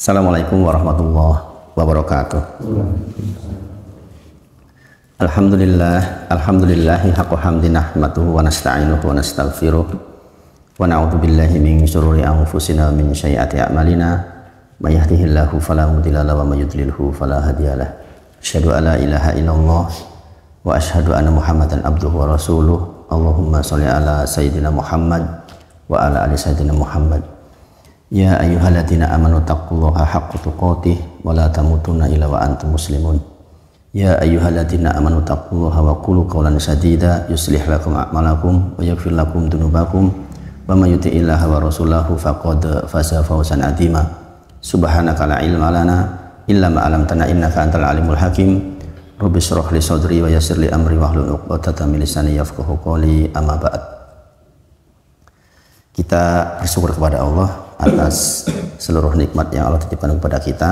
Assalamualaikum warahmatullahi wabarakatuh. Alhamdulillahi haqqa hamdi nahmaduhu wa nasta'inuhu wa nastaghfiruh wa na'udzu billahi min syururi anfusina wa min sayyiati a'malina may yahdihillahu fala mudilla lahu wa may yudlilhu fala hadiyalah. Asyhadu an la ilaha illallah wa asyhadu anna Muhammadan abduhu wa rasuluh. Allahumma shalli ala sayyidina Muhammad wa ala ali sayyidina Muhammad. Ya ayyuhalladzina amanu taqullaha haqqa tuqatih wa la tamutunna illa wa antum muslimun. Ya ayyuhalladzina amanu taqullaha wa qulu qawlan sadida yuslih lakum a'malakum wa yaghfir lakum dzunubakum wa may yuti'illaha wa rasulahu faqad faza fawzan 'azima. Subhanaka la ilma lana illa ma 'allamtana innaka antal alimul hakim. Rabbi shrah li sadri wa yassir li amri wahlul 'uqdatam min lisani yafqahu qawli. Amma ba'd. Kita bersyukur kepada Allah atas seluruh nikmat yang Allah titipkan kepada kita.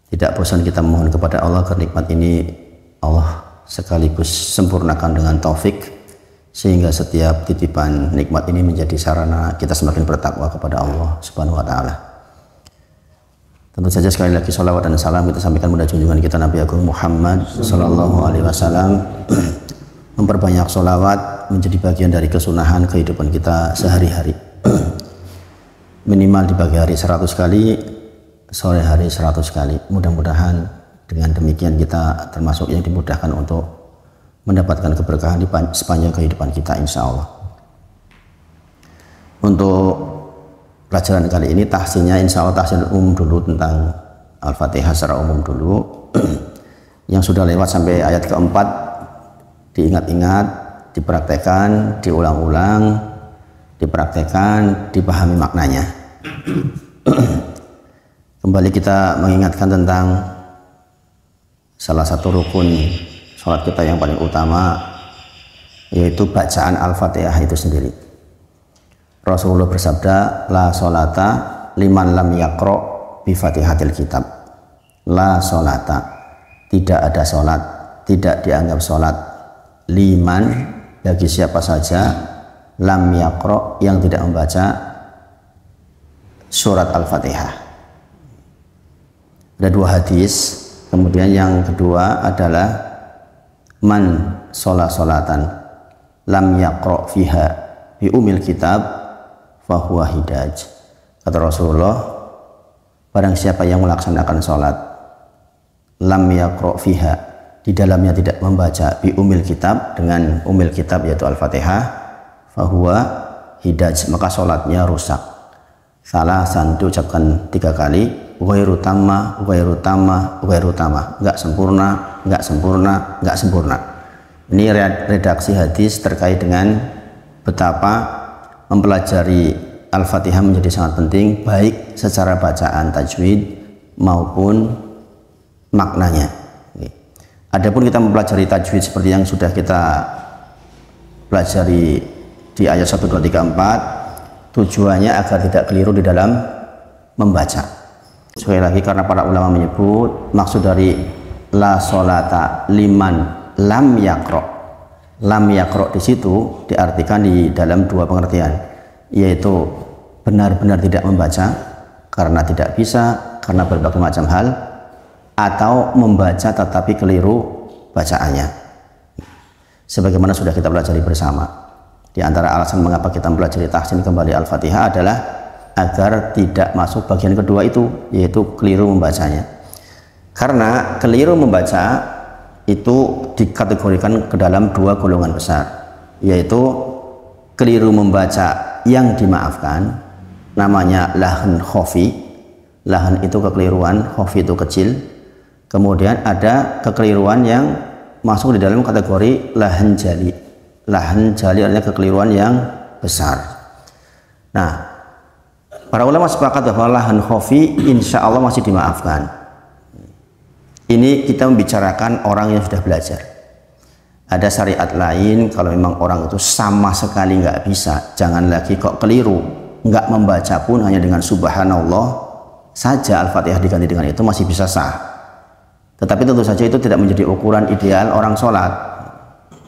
Tidak bosan kita memohon kepada Allah karena nikmat ini Allah sekaligus sempurnakan dengan taufik, sehingga setiap titipan nikmat ini menjadi sarana kita semakin bertakwa kepada Allah Subhanahu wa taala. Tentu saja sekali lagi sholawat dan salam kita sampaikan kepada junjungan kita Nabi Agung Muhammad sallallahu alaihi wasallam. Memperbanyak sholawat menjadi bagian dari kesunahan kehidupan kita sehari-hari. Minimal di pagi hari 100 kali, sore hari 100 kali. Mudah-mudahan dengan demikian kita termasuk yang dimudahkan untuk mendapatkan keberkahan di sepanjang kehidupan kita, insya Allah. Untuk pelajaran kali ini tahsinnya insya Allah tahsin umum dulu, tentang Al-Fatihah secara umum dulu. Yang sudah lewat sampai ayat keempat diingat-ingat, dipraktekkan, diulang-ulang, dipraktekkan, dipahami maknanya. Kembali kita mengingatkan tentang salah satu rukun sholat kita yang paling utama, yaitu bacaan Al-Fatihah itu sendiri. Rasulullah bersabda, la sholata liman lam yaqra bi fatihatil kitab. La sholata, tidak ada sholat, tidak dianggap sholat, liman, bagi siapa saja, lam yaqra, yang tidak membaca surat Al-Fatihah. Ada dua hadis. Kemudian yang kedua adalah man sholatan lam yaqra fiha bi umil kitab fahuwa hidaj. Kata Rasulullah, barang siapa yang melaksanakan sholat lam yaqra fiha, di dalamnya tidak membaca bi umil kitab, dengan umil kitab yaitu Al-Fatihah, fahuwa hidaj, maka sholatnya rusak. Salah santu ucapkan 3 kali, ghairu tamma, ghairu tamma, ghairu tamma, enggak sempurna, enggak sempurna, enggak sempurna. Ini redaksi hadis terkait dengan betapa mempelajari Al-Fatihah menjadi sangat penting, baik secara bacaan tajwid maupun maknanya. Adapun kita mempelajari tajwid seperti yang sudah kita pelajari di ayat 1, 2, 3, 4, tujuannya agar tidak keliru di dalam membaca. Sekali lagi, karena para ulama menyebut maksud dari la sholata liman lam yaqra. Lam yaqra di situ diartikan di dalam 2 pengertian, yaitu benar-benar tidak membaca karena tidak bisa, karena berbagai macam hal, atau membaca tetapi keliru bacaannya. Sebagaimana sudah kita pelajari bersama, di antara alasan mengapa kita mempelajari tahsin kembali Al-Fatihah adalah agar tidak masuk bagian kedua itu, yaitu keliru membacanya. Karena keliru membaca itu dikategorikan ke dalam 2 golongan besar, yaitu keliru membaca yang dimaafkan, namanya lahan khofi. Lahan itu kekeliruan, khofi itu kecil. Kemudian ada kekeliruan yang masuk di dalam kategori lahan jali. Lahan jali artinya kekeliruan yang besar. Nah, para ulama sepakat bahwa lahan khofi insya Allah masih dimaafkan. Ini kita membicarakan orang yang sudah belajar. Ada syariat lain, kalau memang orang itu sama sekali nggak bisa, jangan lagi kok keliru, nggak membaca pun hanya dengan subhanallah saja Al-Fatihah diganti dengan itu masih bisa sah. Tetapi tentu saja itu tidak menjadi ukuran ideal orang sholat.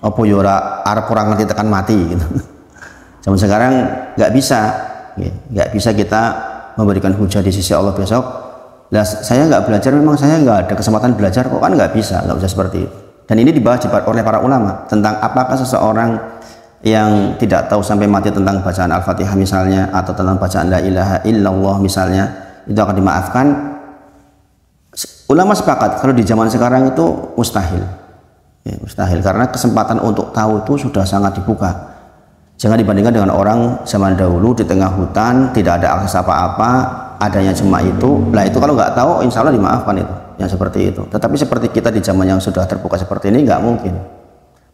Apa yora arep kurang ngerti tekan mati gitu. Zaman sekarang nggak bisa kita memberikan hujah di sisi Allah besok. Lah saya nggak belajar, memang saya nggak ada kesempatan belajar kok, kan nggak bisa seperti itu. Dan ini dibahas oleh para ulama tentang apakah seseorang yang tidak tahu sampai mati tentang bacaan Al-Fatihah misalnya, atau tentang bacaan La ilaha illallah misalnya, itu akan dimaafkan. Ulama sepakat kalau di zaman sekarang itu mustahil. Ya, mustahil, karena kesempatan untuk tahu itu sudah sangat dibuka. Jangan dibandingkan dengan orang zaman dahulu di tengah hutan, tidak ada akses apa-apa, adanya cuma itu. Lah itu kalau nggak tahu, insya Allah dimaafkan itu, yang seperti itu. Tetapi seperti kita di zaman yang sudah terbuka seperti ini, nggak mungkin.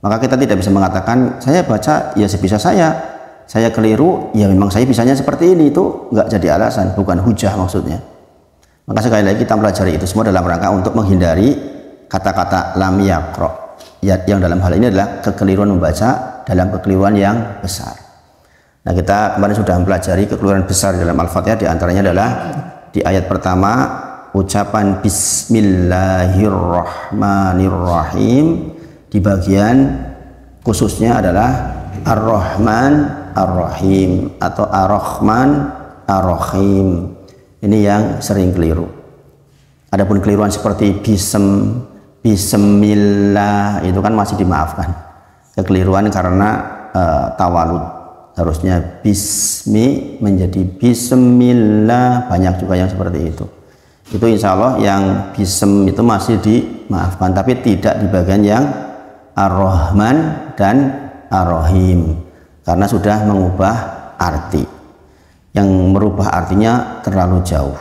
Maka kita tidak bisa mengatakan saya baca ya sebisa saya keliru ya memang saya bisanya seperti ini, itu nggak jadi alasan, bukan hujah maksudnya. Maka sekali lagi kita pelajari itu semua dalam rangka untuk menghindari kata-kata lam yaqra. Ya, yang dalam hal ini adalah kekeliruan membaca dalam kekeliruan yang besar. Nah, kita kemarin sudah mempelajari kekeliruan besar dalam Al-Fatihah, diantaranya adalah di ayat pertama ucapan Bismillahirrahmanirrahim, di bagian khususnya adalah Ar-Rahman Ar-Rahim atau Ar-Rahman Ar-Rahim. Ini yang sering keliru. Adapun keliruan seperti Bismillah itu kan masih dimaafkan. Kekeliruan karena tawalud, harusnya bismi menjadi bismillah, banyak juga yang seperti itu. Itu insya Allah yang bism itu masih dimaafkan, tapi tidak di bagian yang Ar-Rahman dan Ar-Rahim, karena sudah mengubah arti. Yang merubah artinya terlalu jauh.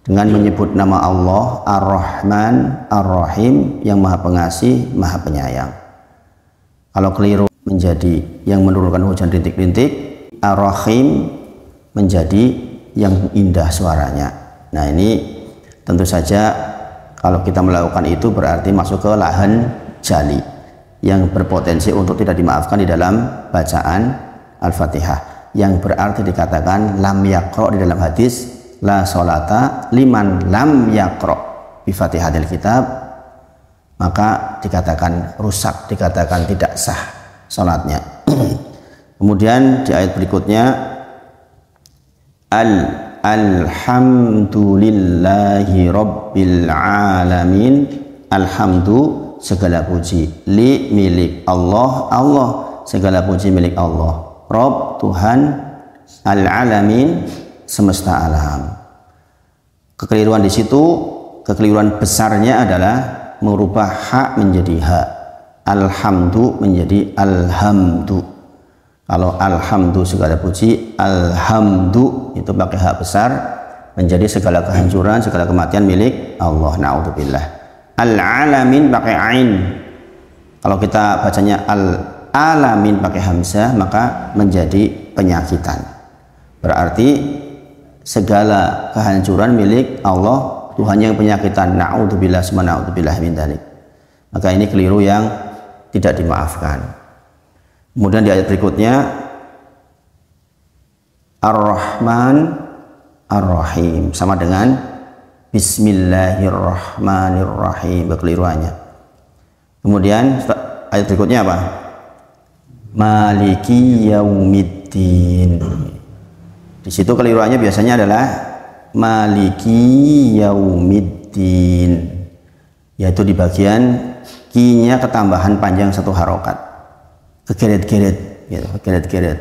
Dengan menyebut nama Allah Ar-Rahman Ar-Rahim, yang Maha Pengasih Maha Penyayang. Kalau keliru menjadi yang menurunkan hujan rintik-rintik, Ar-Rahim menjadi yang indah suaranya. Nah, ini tentu saja kalau kita melakukan itu berarti masuk ke lahan jali yang berpotensi untuk tidak dimaafkan di dalam bacaan Al-Fatihah, yang berarti dikatakan lam yaqra di dalam hadis la sholata liman lam yaqra bi Fatihatil Kitab, maka dikatakan rusak, dikatakan tidak sah sholatnya. Kemudian di ayat berikutnya alhamdulillahi rabbil alamin, alhamdu segala puji, li milik Allah, Allah segala puji milik Allah, Rabb Tuhan, al-alamin semesta alam. Kekeliruan di situ, kekeliruan besarnya adalah merubah hak menjadi ha, alhamdu menjadi alhamdu. Kalau alhamdu segala puji, alhamdu itu pakai hak besar, menjadi segala kehancuran, segala kematian milik Allah. Na'udzubillah. Al-alamin pakai ain. Kalau kita bacanya al-alamin pakai hamzah, maka menjadi penyakitan. Berarti segala kehancuran milik Allah, Tuhan yang penyakitan. Na'udzubillah, na'udzubillah min dzalik. Maka ini keliru yang tidak dimaafkan. Kemudian di ayat berikutnya Ar-Rahman Ar-Rahim sama dengan Bismillahirrahmanirrahim, kekeliruannya. Kemudian ayat berikutnya apa? Maliki yaumiddin. Di situ keliruannya biasanya adalah Maliki yaumiddin, yaitu di bagian ki-nya ketambahan panjang satu harokat, kegeret-geret, gitu, kegeret-geret,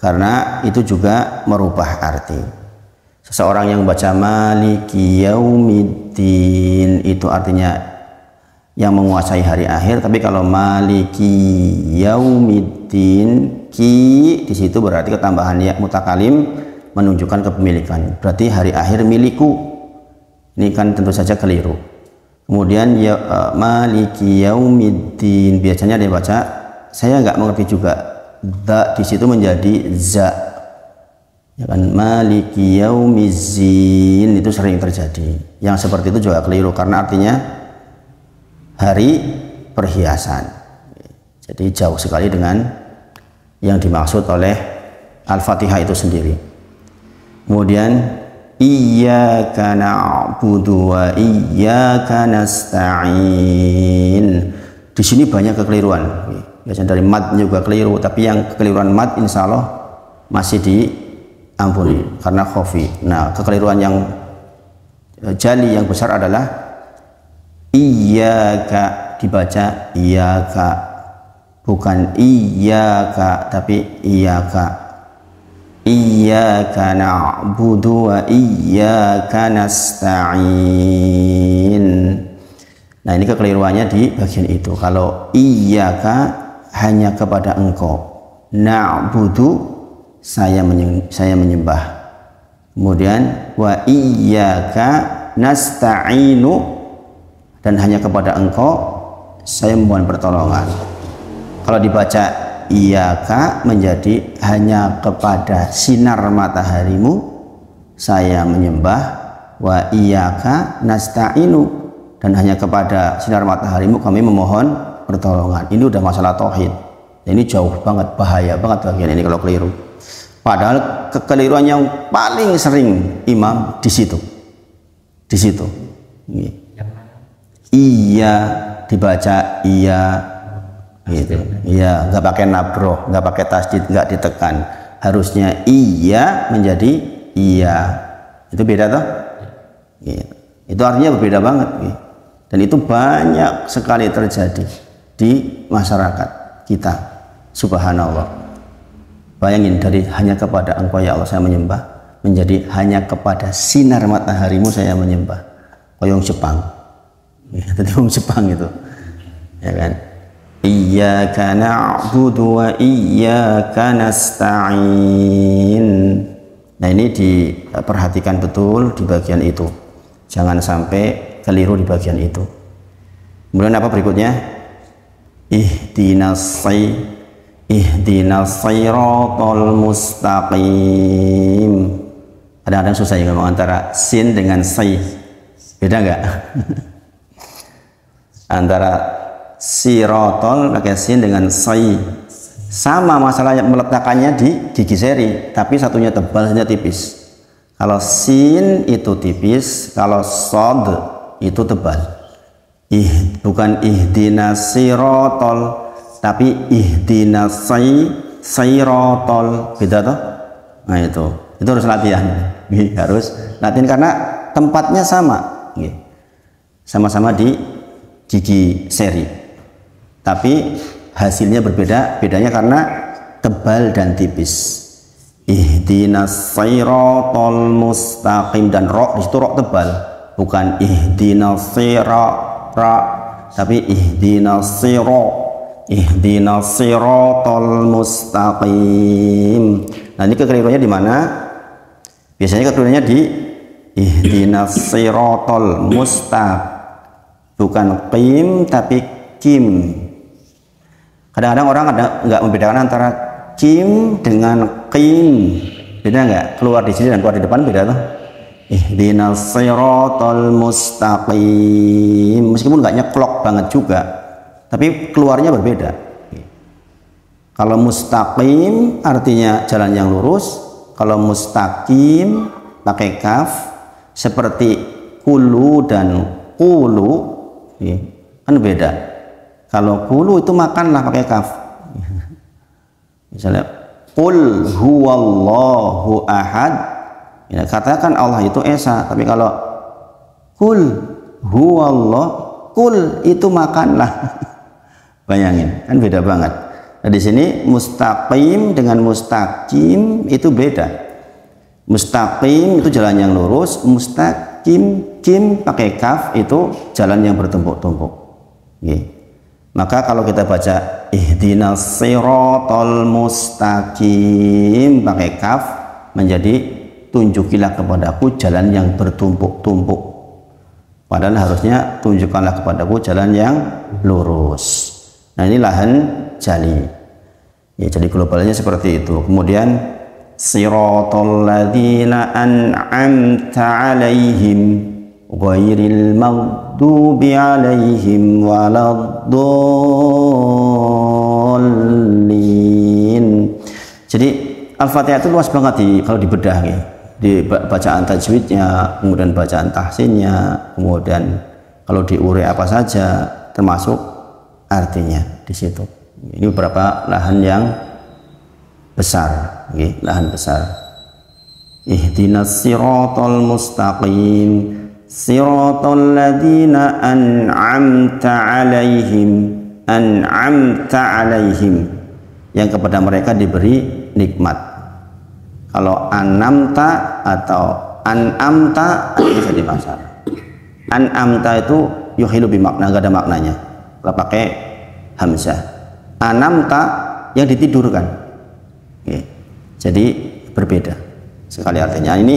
karena itu juga merubah arti. Seseorang yang baca Maliki yaumiddin itu artinya yang menguasai hari akhir, tapi kalau Maliki yaumiddin, ki di situ berarti ketambahan ya mutakalim menunjukkan kepemilikan, berarti hari akhir milikku. Ini kan tentu saja keliru. Kemudian ya, Maliki yaumiddin biasanya dia baca, saya nggak mengerti juga, da di situ menjadi za, ya kan, Maliki yaumizzin, itu sering terjadi. Yang seperti itu juga keliru karena artinya hari perhiasan. Jadi jauh sekali dengan yang dimaksud oleh Al-Fatihah itu sendiri. Kemudian iyyaka na'budu wa iyyaka nasta'in. Di sini banyak kekeliruan. Biasanya dari mad juga keliru, tapi yang kekeliruan mad insya Allah masih ampuni karena khafi. Nah, kekeliruan yang jali yang besar adalah iyyaka, dibaca iyyaka, bukan iyyaka tapi iyyaka. Iyyaka na'budu wa iyyaka nasta'in. Nah, ini kekeliruannya di bagian itu. Kalau iyyaka hanya kepada engkau, na'budu saya menyembah. Kemudian wa iyyaka nasta'inu, dan hanya kepada engkau saya memohon pertolongan. Kalau dibaca iyyaka menjadi hanya kepada sinar mataharimu saya menyembah, wa iyyaka nasta'inu, dan hanya kepada sinar mataharimu kami memohon pertolongan. Ini udah masalah tauhid. Ini jauh banget, bahaya banget bagian ini kalau keliru. Padahal kekeliruan yang paling sering imam di situ. Di situ. Iya dibaca iya gitu. Iya, nggak pakai nabroh, nggak pakai tasdid, nggak ditekan. Harusnya iya menjadi iya. Itu beda toh? Gitu. Itu artinya berbeda banget. Gitu. Dan itu banyak sekali terjadi di masyarakat kita. Subhanallah. Bayangin, dari hanya kepada engkau ya Allah saya menyembah, menjadi hanya kepada sinar mataharimu saya menyembah. Koyong Jepang. Ya, tadi orang Jepang itu. Ya kan? Iyyaka na'budu wa iyyaka nasta'in. Nah, ini diperhatikan betul di bagian itu. Jangan sampai keliru di bagian itu. Kemudian apa berikutnya? Ihdinas siratal mustaqim. Kadang-kadang susah ya ngomong antara sin dengan sai. Beda nggak? Antara sirotol pakai sin dengan sai, sama masalahnya meletakkannya di gigi seri, tapi satunya tebal, satunya tipis. Kalau sin itu tipis, kalau sod itu tebal. Bukan ihdinas sirotol, tapi ihdinas sirotol, beda toh? Nah itu harus latihan. Harus latihan karena tempatnya sama, sama-sama di gigi seri. Tapi hasilnya berbeda, bedanya karena tebal dan tipis. Ihdinas siratal mustaqim, dan ro di situ ro tebal, bukan ihdinas ra, tapi ihdinas siratal mustaqim. Nah, ini kekeliruannya di mana? Biasanya kekeliruannya di ihdinas siratal mustaqim, bukan qim tapi kim. Kadang-kadang orang nggak membedakan antara kim dengan qim, beda nggak? Keluar di sini dan keluar di depan beda tuh. Ihdinas siratal mustaqim, meskipun nggak nyeklok banget juga, tapi keluarnya berbeda. Kalau mustaqim artinya jalan yang lurus, kalau mustaqim pakai kaf seperti kulu dan kulu, kan beda. Kalau kulu itu makanlah pakai kaf. Misalnya qul huwallahu ahad, ya, katakan Allah itu esa. Tapi kalau qul huwallah, qul itu makanlah. Bayangin, kan beda banget. Nah, di sini mustaqim dengan mustaqim itu beda. Mustaqim itu jalan yang lurus, mustaqim kim pakai kaf itu jalan yang bertumpuk-tumpuk. Maka kalau kita baca ihdinas siratal mustaqim pakai kaf menjadi tunjukilah kepadaku jalan yang bertumpuk-tumpuk. Padahal harusnya tunjukkanlah kepadaku jalan yang lurus. Nah, ini lahan jali. Ya, jadi globalnya seperti itu. Kemudian siratal ladzina an'amta 'alaihim ghairil maghdubi 'alaihim waladdallin. Jadi Al-Fatihah itu luas banget kalau dibedah ya. Di bacaan tajwidnya, kemudian bacaan tahsinnya, kemudian kalau diure apa saja, termasuk artinya di situ. Ini beberapa lahan yang besar, lahan besar. Ihdinas siratal mustaqim siratal ladzina an'amta alaihim yang kepada mereka diberi nikmat. Kalau an'amta atau an'amta bisa dipasar. An'amta itu yuhilu bimakna, gak ada maknanya kalau pakai hamzah. An'amta yang ditidurkan. Oke. Jadi berbeda sekali artinya. Ini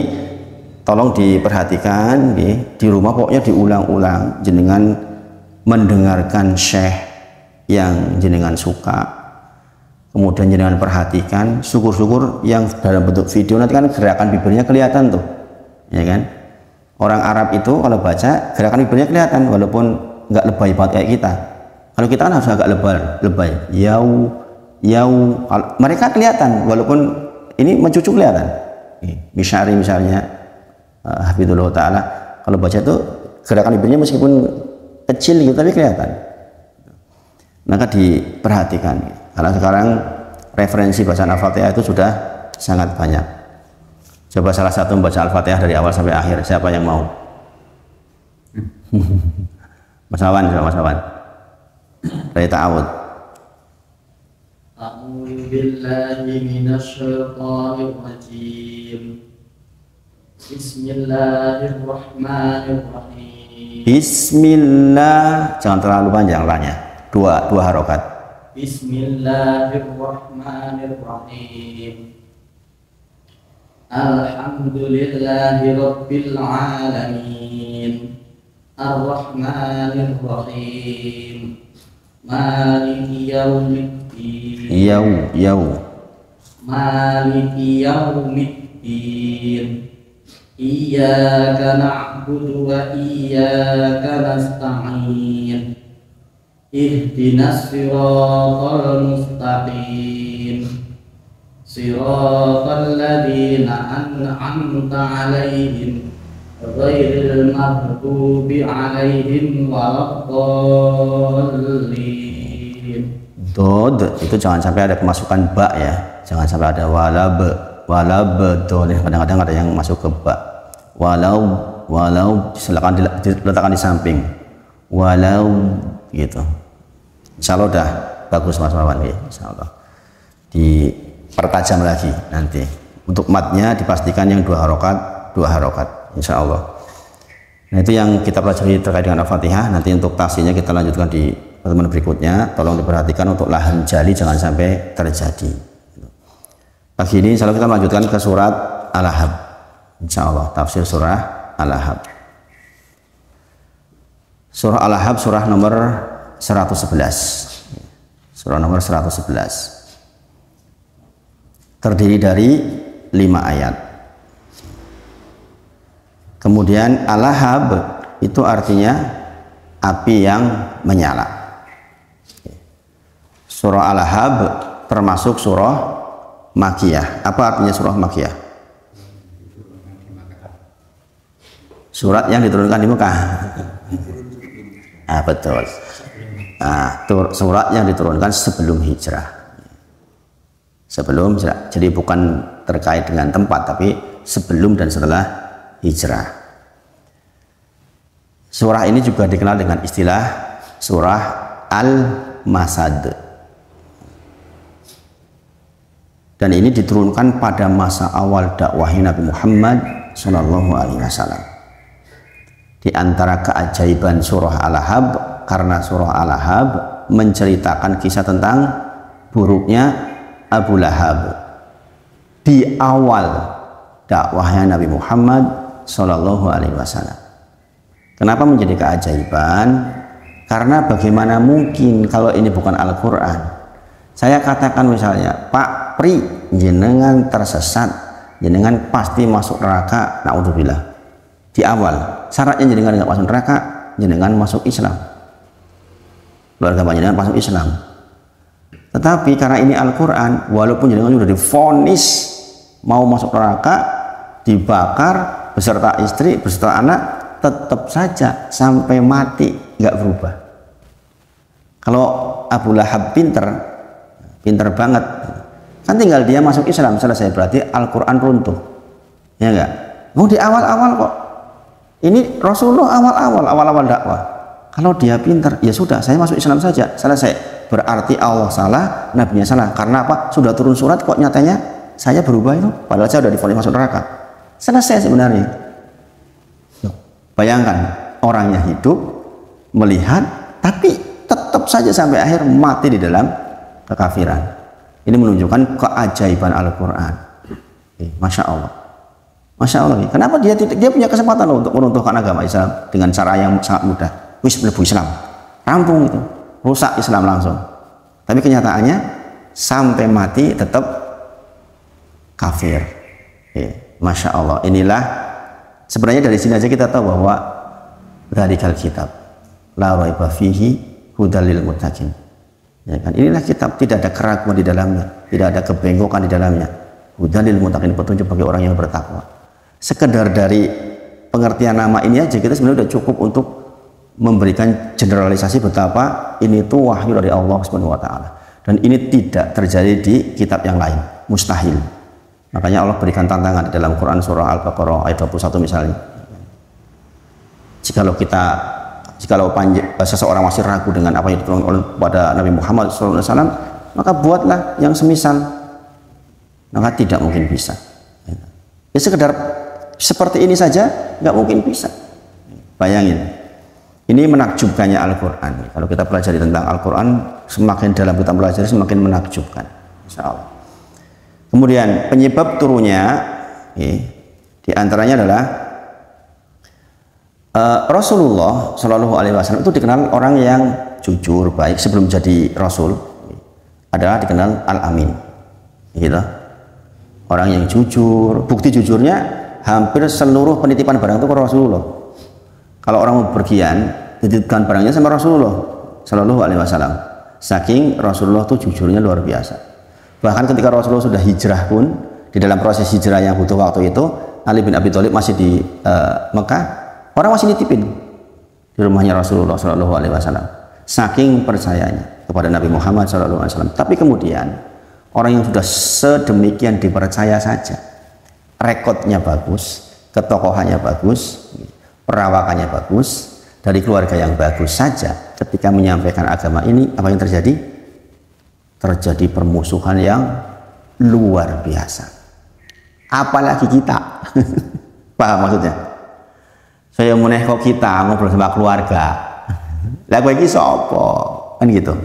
tolong diperhatikan di rumah, pokoknya diulang-ulang jenengan mendengarkan syekh yang jenengan suka, kemudian jenengan perhatikan, syukur-syukur yang dalam bentuk video nanti kan gerakan bibirnya kelihatan tuh, ya kan. Orang Arab itu kalau baca gerakan bibirnya kelihatan walaupun nggak lebay banget kayak kita. Kalau kita kan harus agak lebay, yau, mereka kelihatan walaupun ini mencucu kelihatan. Misyari misalnya, hafizullah ta'ala, kalau baca itu gerakan bibirnya meskipun kecil gitu tapi kelihatan. Maka diperhatikan, karena sekarang referensi bacaan Al-Fatihah itu sudah sangat banyak. Coba salah satu membaca Al-Fatihah dari awal sampai akhir, siapa yang mau? Mas Awan, dari ta'awud. A'udzu billahi minasyaitonir rajim. Bismillahirrahmanirrahim. Bismillah, jangan terlalu panjang lahnya. Dua harokat. Bismillahirrahmanirrahim. Alhamdulillahi rabbil alamin. Ar-Rahmanir-Rahim. Maliki yaumiddin. Maliki yaumiddin. Iyyaka na'budu wa iyyaka nasta'in. Ihdinas siratal mustaqim. Siratal ladzina an'amta 'alaihim ghairil maghdubi 'alaihim waladdallin. Dod itu jangan sampai ada kemasukan ba ya, jangan sampai ada walab dolin. Kadang-kadang ada yang masuk ke ba. Walau silakan diletakkan di samping. Walau gitu. Insyaallah udah bagus Mas Wawan ya, insyaallah. Dipertajam lagi nanti. Untuk matnya dipastikan yang dua harokat. Insya Allah. Nah itu yang kita pelajari terkait dengan Al-Fatihah. Nanti untuk tafsirnya kita lanjutkan di pertemuan berikutnya. Tolong diperhatikan untuk lahan jali jangan sampai terjadi. Pagi ini insya Allah kita melanjutkan ke surat Al-Ahab. Insya Allah tafsir surah Al-Ahab. Surah Al-Ahab surah nomor 111. Surah nomor 111. Terdiri dari 5 ayat. Kemudian Al-Ahab itu artinya api yang menyala. Surah Al-Ahab termasuk surah Makkiyah. Apa artinya surah Makkiyah? Surat yang diturunkan di Mekah. Betul. Surat yang diturunkan sebelum hijrah. Sebelum hijrah. Jadi bukan terkait dengan tempat, tapi sebelum dan setelah hijrah. Surah ini juga dikenal dengan istilah surah Al-Masad. Dan ini diturunkan pada masa awal dakwahnya Nabi Muhammad SAW. Di antara keajaiban surah Al-Ahab, karena surah Al-Ahab menceritakan kisah tentang buruknya Abu Lahab di awal dakwahnya Nabi Muhammad SAW. Kenapa menjadi keajaiban? Karena bagaimana mungkin kalau ini bukan Al-Quran? Saya katakan misalnya, Pak Pri, jenengan tersesat, jenengan pasti masuk neraka, naudzubillah. Di awal, syaratnya jenengan nggak masuk neraka, jenengan masuk Islam. Keluarga jenengan masuk Islam. Tetapi karena ini Al-Quran, walaupun jenengan sudah divonis mau masuk neraka, dibakar beserta istri, beserta anak, tetap saja sampai mati nggak berubah. Kalau Abu Lahab pinter banget, kan tinggal dia masuk Islam selesai, berarti Al-Quran runtuh. Ya enggak? Mau di awal-awal kok. Ini Rasulullah awal-awal dakwah. Kalau dia pintar, ya sudah, saya masuk Islam saja, selesai. Berarti Allah salah, nabinya salah. Karena apa? Sudah turun surat kok nyatanya saya berubah itu, padahal saya sudah divonis masuk neraka. Selesai sebenarnya. Bayangkan, orangnya hidup, melihat, tapi tetap saja sampai akhir mati di dalam kekafiran. Ini menunjukkan keajaiban Al-Quran. Masya Allah. Masya Allah. Kenapa dia punya kesempatan loh untuk meruntuhkan agama Islam dengan cara yang sangat mudah. Wis mlebu Islam, rampung itu, rusak Islam langsung. Tapi kenyataannya sampai mati tetap kafir. Masya Allah. Inilah sebenarnya dari sini aja kita tahu bahwa dzalikal kitab la raiba fihi hudal lil muttaqin. Ya kan? Inilah kitab, tidak ada keraguan di dalamnya, tidak ada kebengkokan di dalamnya. Hudal lil muttaqin, petunjuk bagi orang yang bertakwa. Sekedar dari pengertian nama ini aja kita sebenarnya sudah cukup untuk memberikan generalisasi betapa ini tuh wahyu dari Allah Subhanahu wa taala. Dan ini tidak terjadi di kitab yang lain, mustahil. Makanya Allah berikan tantangan di dalam Quran surah Al-Baqarah ayat 21 misalnya. Jikalau seseorang masih ragu dengan apa yang diturunkan oleh pada Nabi Muhammad SAW, maka buatlah yang semisal. Maka tidak mungkin bisa. Ya sekedar seperti ini saja nggak mungkin bisa. Bayangin. Ini menakjubkannya Al-Quran. Kalau kita pelajari tentang Al-Quran, semakin dalam kita pelajari semakin menakjubkan. Insya Allah. Kemudian penyebab turunnya, diantaranya adalah Rasulullah Shallallahu Alaihi Wasallam itu dikenal orang yang jujur, baik sebelum jadi Rasul, adalah dikenal Al-Amin. Gitu. Orang yang jujur, bukti jujurnya hampir seluruh penitipan barang itu ke Rasulullah. Kalau orang mau pergian, titipkan barangnya sama Rasulullah Shallallahu Alaihi Wasallam. Saking Rasulullah itu jujurnya luar biasa. Bahkan ketika Rasulullah sudah hijrah pun, di dalam proses hijrah yang butuh waktu itu, Ali bin Abi Thalib masih di Mekah, orang masih nitipin di rumahnya Rasulullah Shallallahu Alaihi Wasallam. Saking percayanya kepada Nabi Muhammad Shallallahu Alaihi Wasallam. Tapi kemudian orang yang sudah sedemikian dipercaya saja, rekodnya bagus, ketokohannya bagus, perawakannya bagus, dari keluarga yang bagus saja, ketika menyampaikan agama ini, apa yang terjadi? Terjadi permusuhan yang luar biasa. Apalagi kita. Paham maksudnya? Saya meneh kok kita ngobrol sama keluarga. Lah kowe iki sapa? Kan gitu.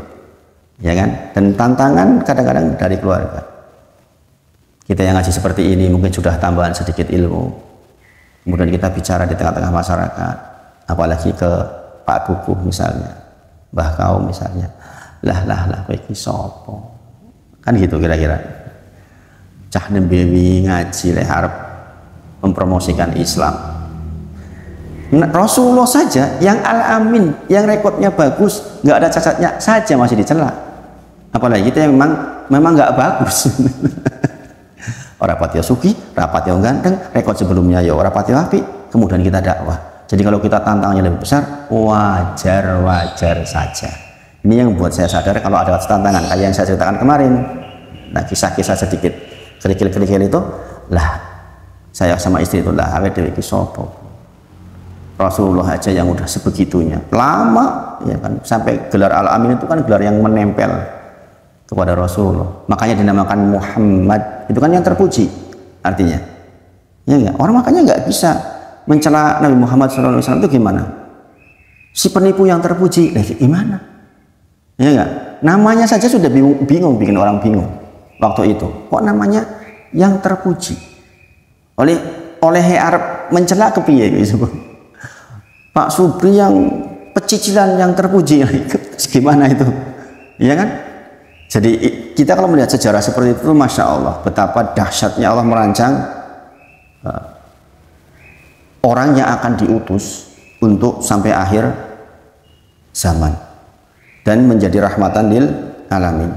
Ya kan? Dan tantangan kadang-kadang dari keluarga. Kita yang ngaji seperti ini mungkin sudah tambahan sedikit ilmu. Kemudian kita bicara di tengah-tengah masyarakat, apalagi ke Pak Kukuh misalnya, Mbah Kaum misalnya, lah kowe iki sapa? Kan gitu kira-kira. Cah nembewi ngaji lek arep mempromosikan Islam. Rasulullah saja yang Al-Amin, yang rekodnya bagus, nggak ada cacatnya saja masih dicela. Apalagi kita yang memang nggak bagus. Rapat ya suki, rapat ya ganteng, rekod sebelumnya ya rapat ya api, kemudian kita dakwah. Jadi kalau kita tantangannya lebih besar, wajar saja. Ini yang buat saya sadar kalau ada tantangan kayak yang saya ceritakan kemarin. Nah, kisah-kisah sedikit kerikil-kerikil itu, lah saya sama istri itu lah awet dewe iki sapa. Rasulullah aja yang udah sebegitunya. Lama ya kan, sampai gelar Al-Amin itu kan gelar yang menempel kepada Rasulullah. Makanya dinamakan Muhammad, itu kan yang terpuji artinya. Ya enggak? Orang makanya nggak bisa mencela Nabi Muhammad SAW itu gimana? Si penipu yang terpuji, gimana? Ya enggak? Namanya saja sudah bingung, bikin orang bingung waktu itu. Kok namanya yang terpuji? Oleh Arab mencela kepiye gitu. Pak Subri yang pecicilan yang terpuji, gimana itu? Ya kan? Jadi kita kalau melihat sejarah seperti itu, Masya Allah, betapa dahsyatnya Allah merancang orang yang akan diutus untuk sampai akhir zaman dan menjadi rahmatan lil alamin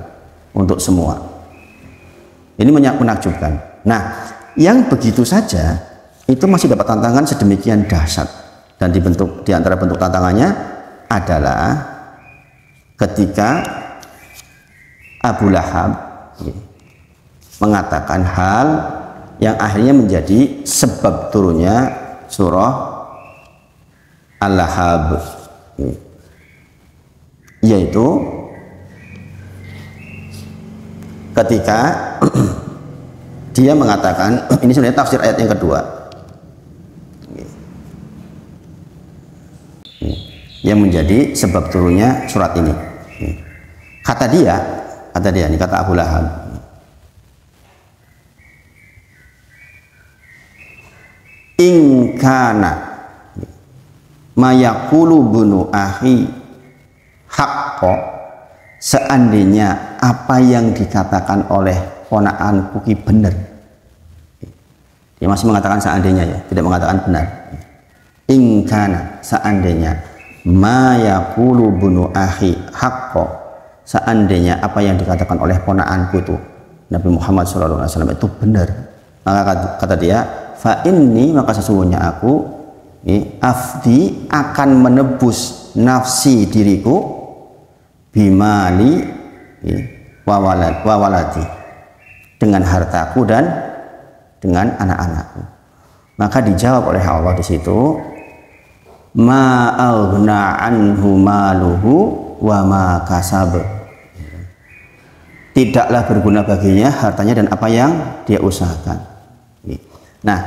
untuk semua. Ini menakjubkan. Nah, yang begitu saja itu masih dapat tantangan sedemikian dahsyat, dan di antara bentuk tantangannya adalah ketika Abu Lahab mengatakan hal yang akhirnya menjadi sebab turunnya surah Al-Lahab, yaitu ketika dia mengatakan, ini sebenarnya tafsir ayat yang kedua yang menjadi sebab turunnya surat ini. Kata dia, ini kata Abu Lahab, in kana mayaqulu bunu akhi haqqo, seandainya apa yang dikatakan oleh ponakanku ki benar. Dia masih mengatakan seandainya, ya, tidak mengatakan benar. In kana, seandainya, mayaqulu bunu akhi haqqo, seandainya apa yang dikatakan oleh ponakanku itu Nabi Muhammad SAW itu benar, maka kata dia, fa inni, maka sesungguhnya aku afdi, akan menebus nafsi diriku, bimali wawalati, dengan hartaku dan dengan anak-anakku. Maka dijawab oleh Allah di situ, ma aghna anhu maluhu wa ma kasab, tidaklah berguna baginya hartanya dan apa yang dia usahakan. Nah,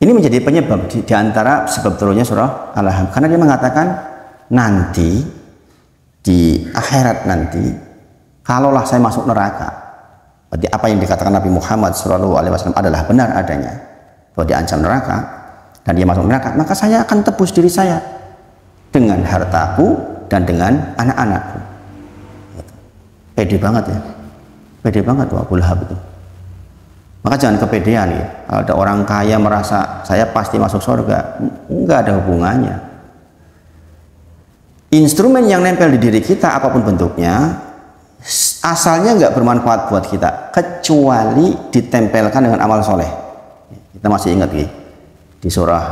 ini menjadi penyebab di antara sebab turunnya surah Al-Lahab, karena dia mengatakan nanti di akhirat nanti, kalaulah saya masuk neraka, berarti apa yang dikatakan Nabi Muhammad SAW adalah benar adanya, bahwa diancam neraka dan dia masuk neraka, maka saya akan tebus diri saya dengan hartaku dan dengan anak-anakku. Pede banget ya, pede banget tuh Abu Lahab itu. Maka jangan kepedean ya. Ada orang kaya merasa saya pasti masuk surga, enggak ada hubungannya. Instrumen yang nempel di diri kita apapun bentuknya, asalnya enggak bermanfaat buat kita kecuali ditempelkan dengan amal soleh. Kita masih ingat di surah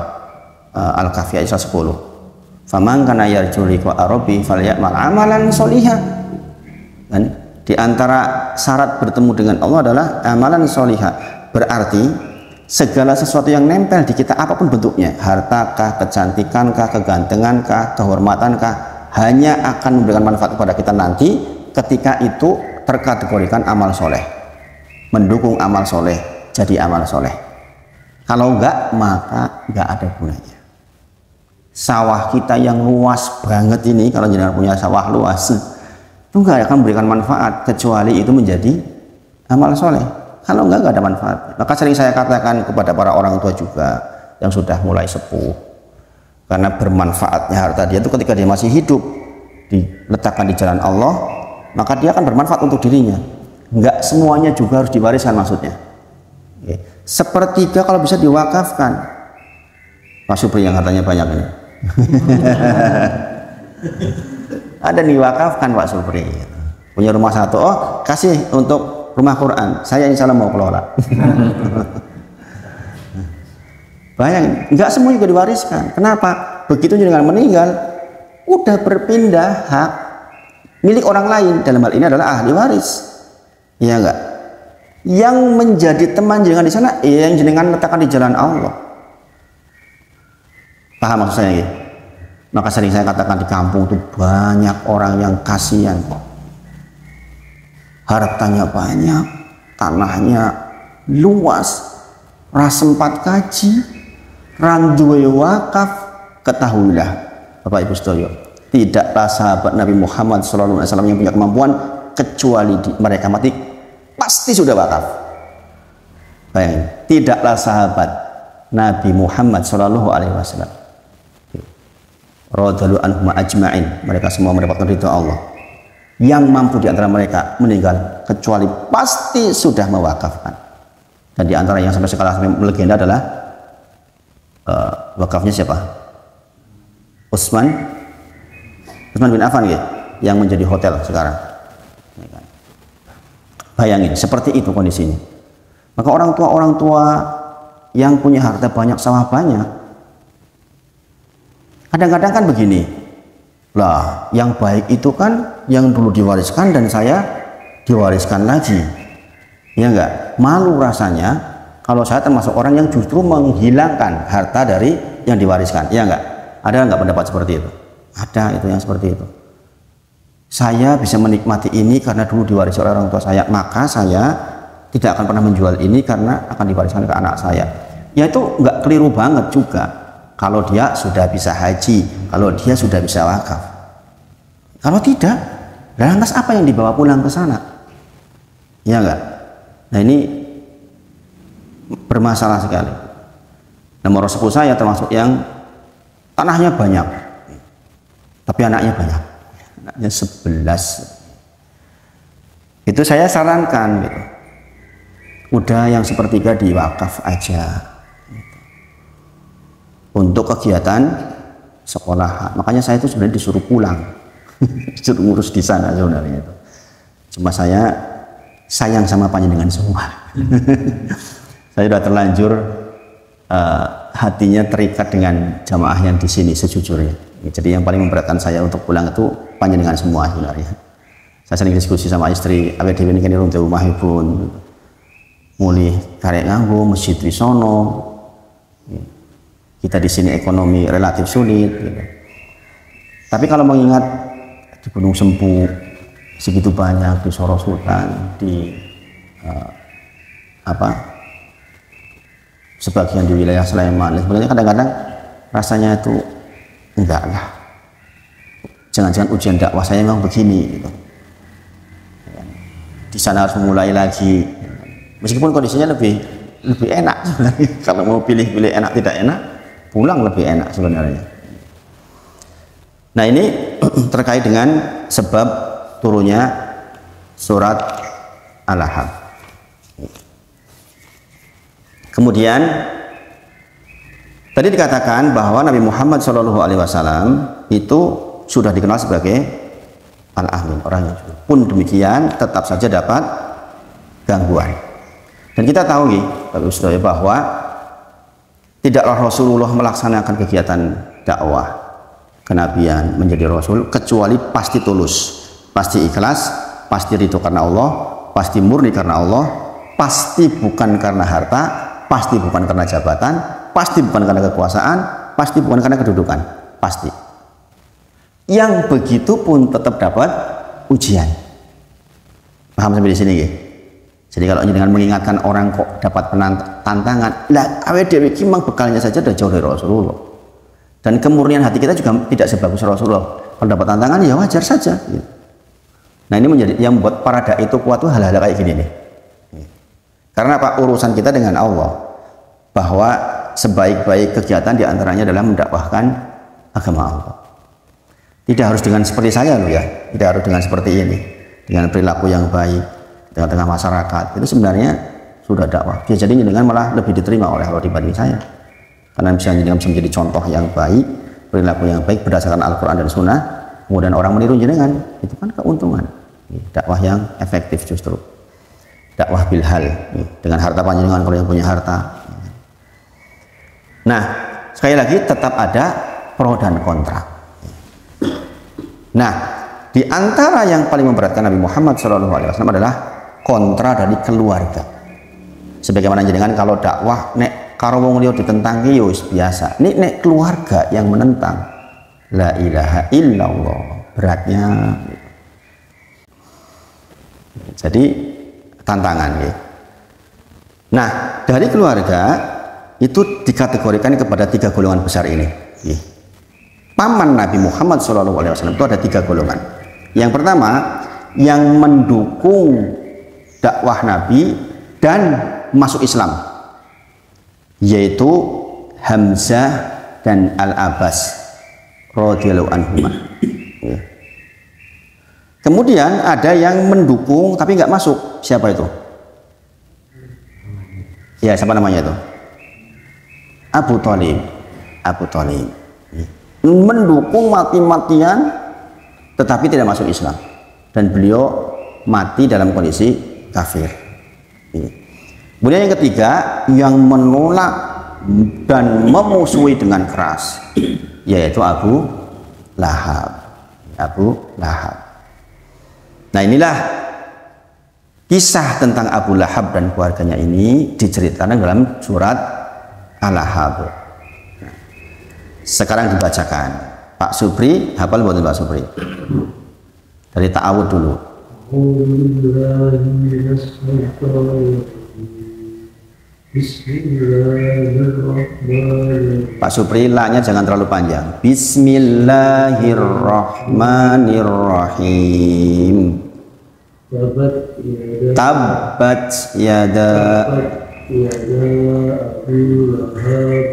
Al-Kahfi ayat 10. Faman kana yarju liqa rabbi falyamal amalan sholihan. Dan di antara syarat bertemu dengan Allah adalah amalan solihah. Berarti segala sesuatu yang nempel di kita apapun bentuknya, hartakah, kecantikankah, kegantengangkah, kehormatankah, hanya akan memberikan manfaat kepada kita nanti ketika itu terkategorikan amal soleh, mendukung amal soleh, jadi amal soleh. Kalau enggak, maka enggak ada gunanya. Sawah kita yang luas banget ini, kalau jangan punya sawah luas, itu enggak akan memberikan manfaat kecuali itu menjadi amal soleh. Kalau enggak ada manfaat. Maka sering saya katakan kepada para orang tua juga yang sudah mulai sepuh, karena bermanfaatnya harta dia itu ketika dia masih hidup, diletakkan di jalan Allah, maka dia akan bermanfaat untuk dirinya. Enggak semuanya juga harus diwariskan maksudnya. Sepertiga kalau bisa diwakafkan. Pak Supri yang hartanya banyak ini. Ada diwakafkan Pak Supri, punya rumah satu, oh kasih untuk rumah Quran, saya insya Allah mau kelola. Bayangin, nggak semua juga diwariskan. Kenapa? Begitu dengan meninggal, udah berpindah hak milik orang lain, dalam hal ini adalah ahli waris, ya enggak? Yang menjadi teman jenengan di sana, yang jenengan letakkan di jalan Allah. Paham maksud saya? Gitu? Maka sering saya katakan di kampung itu banyak orang yang kasihan, hartanya banyak, tanahnya luas, rasempat kaji, randuwe wakaf. Ketahuilah Bapak Ibu Sedaya, tidaklah sahabat Nabi Muhammad SAW yang punya kemampuan kecuali mereka mati pasti sudah wakaf. Bayangin, tidaklah sahabat Nabi Muhammad SAW radhiyallahu anhum ajma'in, mereka semua mendapatkan ridha Allah, yang mampu di antara mereka meninggal kecuali pasti sudah mewakafkan. Dan di antara yang sampai sekarang sampai melegenda adalah wakafnya siapa? Utsman bin Affan ya, yang menjadi hotel sekarang. Bayangin seperti itu kondisinya. Maka orang tua yang punya harta banyak, sawah banyak, kadang-kadang kan begini lah, yang baik itu kan yang dulu diwariskan dan saya diwariskan lagi, ya enggak? Malu rasanya Kalau saya termasuk orang yang justru menghilangkan harta dari yang diwariskan, ya enggak? Ada enggak pendapat seperti itu? Ada itu yang seperti itu. Saya bisa menikmati ini karena dulu diwarisi oleh orang tua saya, maka saya tidak akan pernah menjual ini karena akan diwariskan ke anak saya. Ya itu enggak keliru banget juga. Kalau dia sudah bisa haji, kalau dia sudah bisa wakaf. Kalau tidak, lantas apa yang dibawa pulang ke sana? Ya enggak? Nah ini bermasalah sekali. Nomor sepupu saya termasuk yang tanahnya banyak, tapi anaknya banyak, anaknya 11. Itu saya sarankan gitu. Udah yang sepertiga diwakaf aja gitu. Untuk kegiatan sekolah. Makanya saya itu sebenarnya disuruh pulang disuruh ngurus di sana sebenarnya itu. Cuma saya sayang sama panjenengan semua. Saya sudah terlanjur hatinya terikat dengan jamaah yang di sini sejujurnya. Jadi yang paling memberatkan saya untuk pulang itu panjenengan semua sebenarnya. Saya sering diskusi sama istri, awake dhewe niki runtuh omahipun. Mulih karek nganggo masjid wisono. Kita di sini ekonomi relatif sulit gitu. Tapi kalau mengingat di Gunung Sempu segitu banyak, di Soro Sultan, di sebagian di wilayah Sleman, sebenarnya kadang-kadang rasanya itu enggak lah, jangan-jangan ujian dakwah saya memang begini gitu. Di sana harus memulai lagi, meskipun kondisinya lebih enak sebenarnya. Kalau mau pilih-pilih enak tidak enak, pulang lebih enak sebenarnya. Nah ini terkait dengan sebab turunnya surat Al-Ahzab. Kemudian tadi dikatakan bahwa Nabi Muhammad SAW itu sudah dikenal sebagai Al-Amin, orang yang jujur. Pun demikian tetap saja dapat gangguan. Dan kita tahu bahwa tidaklah Rasulullah melaksanakan kegiatan dakwah kenabian menjadi Rasul kecuali pasti tulus, pasti ikhlas, pasti ridho karena Allah, pasti murni karena Allah, pasti bukan karena harta, pasti bukan karena jabatan, pasti bukan karena kekuasaan, pasti bukan karena kedudukan, pasti. Yang begitu pun tetap dapat ujian. Paham sampai di sini ya? Jadi kalau dengan mengingatkan orang kok dapat tantangan, lah awake dhewe iki memang bekalnya saja udah jauh dari Rasulullah. Dan kemurnian hati kita juga tidak sebagus Rasulullah. Kalau dapat tantangan ya wajar saja. Nah ini menjadi yang membuat para dai itu kuat tuh hal-hal kayak gini nih. Karena apa? Urusan kita dengan Allah, bahwa sebaik-baik kegiatan diantaranya adalah mendakwahkan agama Allah. Tidak harus dengan seperti saya loh ya, tidak harus dengan seperti ini, dengan perilaku yang baik di tengah-tengah masyarakat. Itu sebenarnya sudah dakwah. Dia jadi dengan malah lebih diterima oleh Allah dibanding saya, karena bisa menjadi contoh yang baik, perilaku yang baik berdasarkan Al-Quran dan Sunnah. Kemudian orang meniru jenengan, itu kan keuntungan. Dakwah yang efektif justru. Dakwah bilhal dengan harta panjenengan kalau yang punya harta. Nah sekali lagi tetap ada pro dan kontra. Nah di antara yang paling memberatkan Nabi Muhammad SAW adalah kontra dari keluarga. Sebagaimana jenengan kalau dakwah nek karo wong liya ditentangi yo biasa. Nek keluarga yang menentang, la ilaha illallah, beratnya. Jadi tantangan ya. Nah dari keluarga itu dikategorikan kepada 3 golongan besar ini. Paman Nabi Muhammad SAW itu ada 3 golongan. Yang pertama yang mendukung dakwah Nabi dan masuk Islam, yaitu Hamzah dan Al-Abbas radhiyallahu anhuma. Kemudian ada yang mendukung tapi nggak masuk. Siapa itu? Ya, siapa namanya itu? Abu Thalib. Abu Thalib mendukung mati-matian tetapi tidak masuk Islam, dan beliau mati dalam kondisi kafir. Kemudian yang ketiga yang menolak dan memusuhi dengan keras, yaitu Abu Lahab. Abu Lahab. Nah inilah Kisah tentang Abu Lahab dan keluarganya ini diceritakan dalam surat Al-Lahab. Sekarang dibacakan. Pak Supri, hafal buat Pak Supri? Dari ta'awud dulu. Pak Supri, la-nya jangan terlalu panjang. Bismillahirrahmanirrahim. Tabbat yada Abu Lahab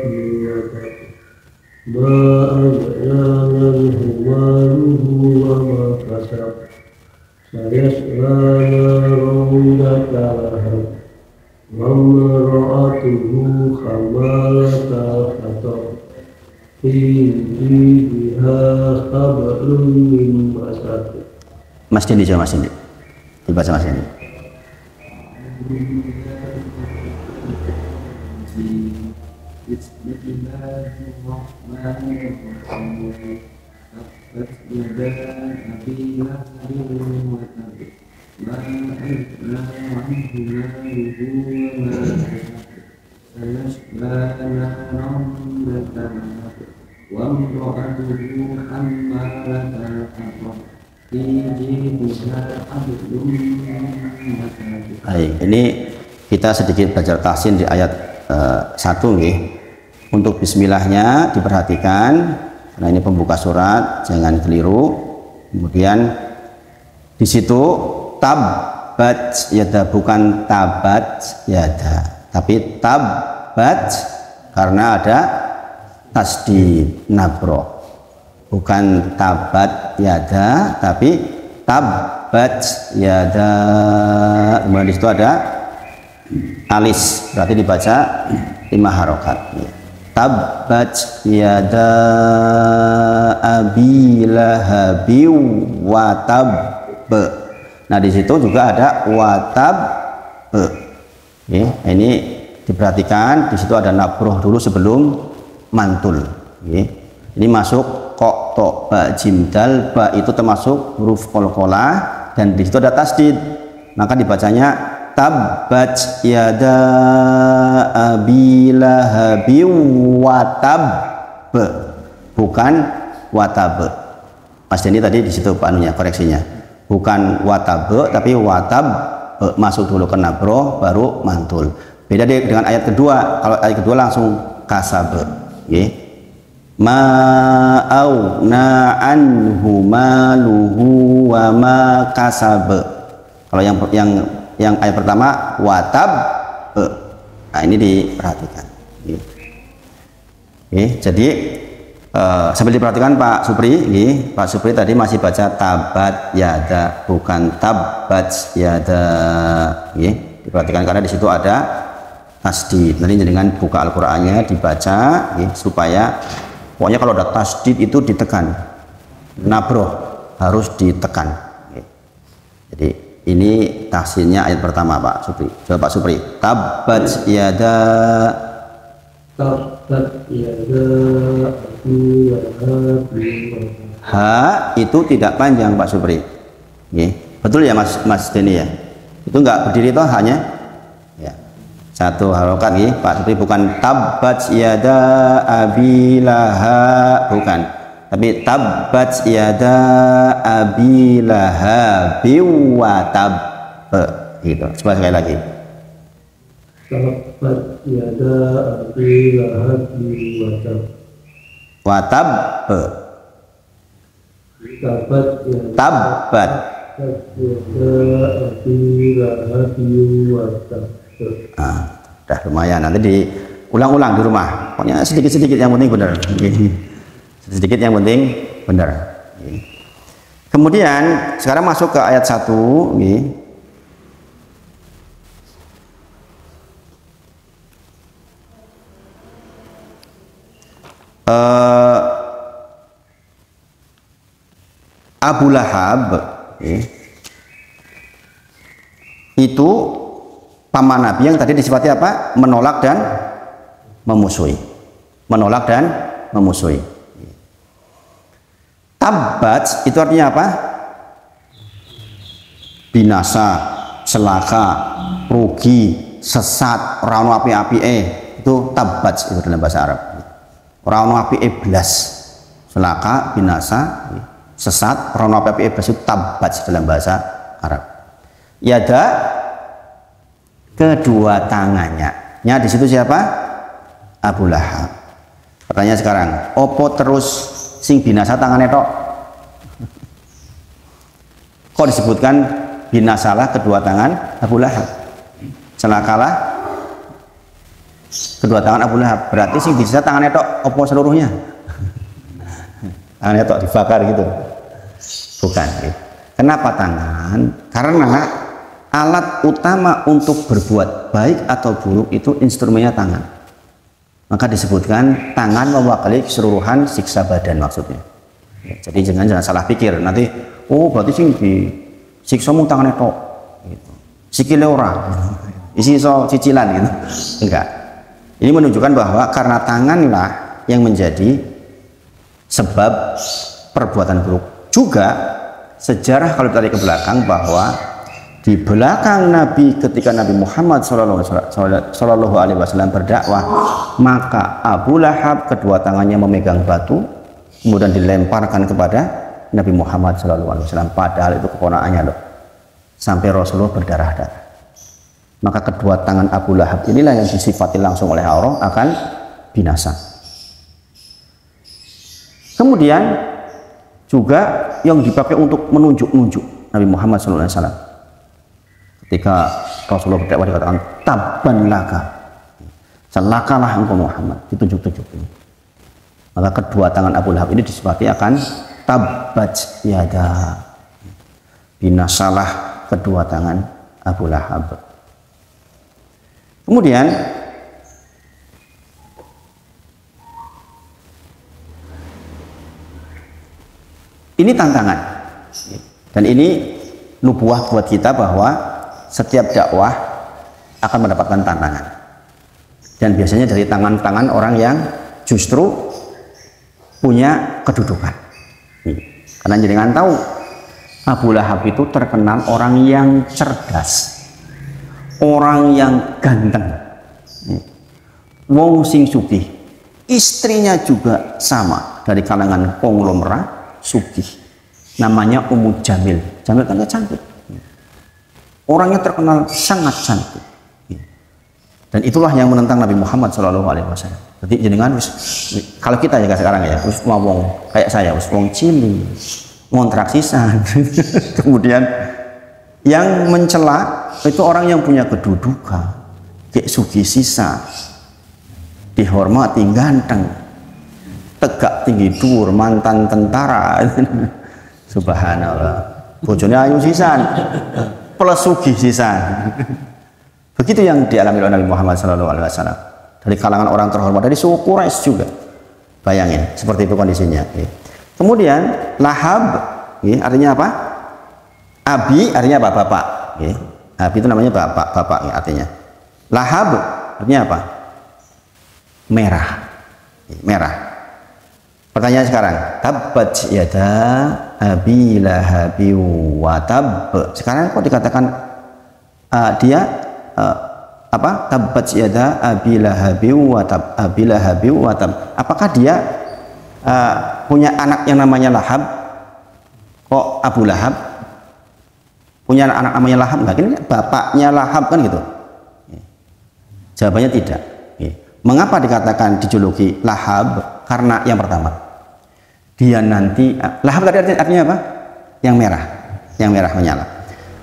ma aghna anhu maluhu wa ma kasab sayasla naran dhata lahab wa imra'atuhu hamalatal hatab fi jidiha hablum min masad. Mas Dendi, Mas Dendi dibaca Mas Dendi. Bismillahirrahmanirrahim. Tabbat yada Abi Lahab wa tab. Ma aghna anhu maluhu wa ma kasab. Sayasla naran dhata lahab wa imra'atuhu hammalatal hatab. Baik, ini kita sedikit belajar tahsin di ayat 1 nih. Untuk bismillahnya diperhatikan karena ini pembuka surat, jangan keliru. Kemudian di situ tabbat yada, bukan tabat yada, tapi tabbat karena ada tasdid nabro. Bukan tabat yada, tapi tabbat yada. Kemudian di situ ada alis, berarti dibaca 5 harokat. Tabbat yada Abi Lahab wa tab. Nah di situ juga ada watab. Ini diperhatikan, di situ ada nabroh dulu sebelum mantul. Ini masuk kok, to, ba, jim, dal, ba itu termasuk huruf qalqalah dan di situ ada tasdid. Maka dibacanya tabbat yada Abi Lahab wa tab, bukan watab. Mas Dendi tadi di situ panunya koreksinya. Bukan watab tapi watab, masuk dulu ke nabroh baru mantul. Beda dengan ayat kedua. Kalau ayat kedua langsung kasab. Ma'auna anhu maluhu wa ma kasab. Kalau yang ayat pertama watab, nah ini diperhatikan. Jadi sambil diperhatikan Pak Supri, Pak Supri tadi masih baca tabat yada, bukan tabbat yada. Diperhatikan karena di situ ada tasdid. Nanti dengan buka Al-Qur'annya dibaca supaya pokoknya kalau ada tasdid itu ditekan, nabroh harus ditekan. Jadi ini tahsinnya ayat pertama Pak Supri. Coba Pak Supri. Tabbat yada. Tabbat yada Abi Lahab. Ha itu tidak panjang Pak Supri. Betul ya Mas Deni ya? Itu enggak berdiri toh hanya ya. Satu harokat Pak Supri, bukan tabbat yada Abi Lahab, bukan, tapi tabbat yada Abi Lahab wa tab, gitu. Coba sekali lagi. Tabbat yada Abi Lahab wa tab. Tabbat yada Abi Lahab wa tab. Udah lumayan, nanti diulang-ulang di rumah. Pokoknya sedikit-sedikit yang penting benar. Sedikit yang penting benar. Kemudian sekarang masuk ke ayat 1. Abu Lahab itu paman Nabi yang tadi disifati apa? Menolak dan memusuhi. Menolak dan memusuhi. Tabbat itu artinya apa? Binasa, celaka, rugi, sesat, ora ono api-apike, itu tabbat itu dalam bahasa Arab. Ora ono apike blas. Celaka, binasa, sesat, ora ono apike blas itu tabbat dalam bahasa Arab. Yada, kedua tangannya. Nya di situ siapa? Abu Lahab. Pertanyaan sekarang, opo terus sing binasa tangannya tok? Kok disebutkan binasalah kedua tangan Abu Lahab? Celakalah kedua tangan Abu Lahab. Berarti sing bisa tangannya tok opo seluruhnya? Tangannya tok dibakar gitu? Bukan. Kenapa tangan? Karena alat utama untuk berbuat baik atau buruk itu instrumennya tangan. Maka disebutkan tangan mewakili keseluruhan siksa badan maksudnya. Jadi jangan salah pikir nanti, oh berarti sing di siksa mung tangannya tok gitu. Sikile ora. Isi so cicilan gitu. Enggak. Ini menunjukkan bahwa karena tanganlah yang menjadi sebab perbuatan buruk. Juga sejarah kalau tarik ke belakang bahwa di belakang Nabi ketika Nabi Muhammad Shallallahu Alaihi Wasallam berdakwah, maka Abu Lahab kedua tangannya memegang batu kemudian dilemparkan kepada Nabi Muhammad Shallallahu Alaihi Wasallam, padahal itu keponakannya loh, sampai Rasulullah berdarah-darah. Maka kedua tangan Abu Lahab inilah yang disifati langsung oleh Allah akan binasa. Kemudian juga yang dipakai untuk menunjuk-nunjuk Nabi Muhammad Shallallahu Alaihi Wasallam. Ketika Rasulullah berdakwah dikatakan tabban laka, celakalah engkau Muhammad, ditunjuk-tunjuk. Maka kedua tangan Abu Lahab ini disifati akan tabbat yada, binasalah kedua tangan Abu Lahab. Kemudian ini tantangan, dan ini nubuah buat kita bahwa setiap dakwah akan mendapatkan tantangan, dan biasanya dari tangan-tangan orang yang justru punya kedudukan. Karena jenengan tahu Abu Lahab itu terkenal orang yang cerdas, orang yang ganteng, wong sing sugih, istrinya juga sama dari kalangan konglomerat sugih, namanya Ummu Jamil. Jamil kan cantik. Orangnya terkenal sangat cantik, dan itulah yang menentang Nabi Muhammad Shallallahu Alaihi Wasallam. Jadi jenengan kalau kita ya sekarang ya, terus ngomong kayak saya, wong cili, ngontrak sisan, kemudian yang mencela itu orang yang punya kedudukan, kayak sugi sisa, dihormati, ganteng, tegak tinggi dur, mantan tentara, subhanallah, bojone ayu sisan. Plus sugih sisan. Begitu yang dialami oleh Nabi Muhammad SAW dari kalangan orang terhormat, dari suku Quraisy juga. Bayangin seperti itu kondisinya. Kemudian Lahab, artinya apa? Abi artinya apa? Bapak. Abi itu namanya bapak artinya. Lahab artinya apa? Merah. Merah. Pertanyaan sekarang, tabbat yada Abi Lahabi wa tab. Sekarang kok dikatakan dia apa? Tabbat yada Abi Lahabi wa tab. Abi Lahabi wa tab. Apakah dia punya anak yang namanya Lahab? Kok Abu Lahab? Punya anak namanya Lahab? Enggak, ini bapaknya Lahab kan gitu. Jawabannya tidak. Mengapa dikatakan dijuluki Lahab? Karena yang pertama, dia nanti, Lahab tadi artinya apa? Yang merah menyala,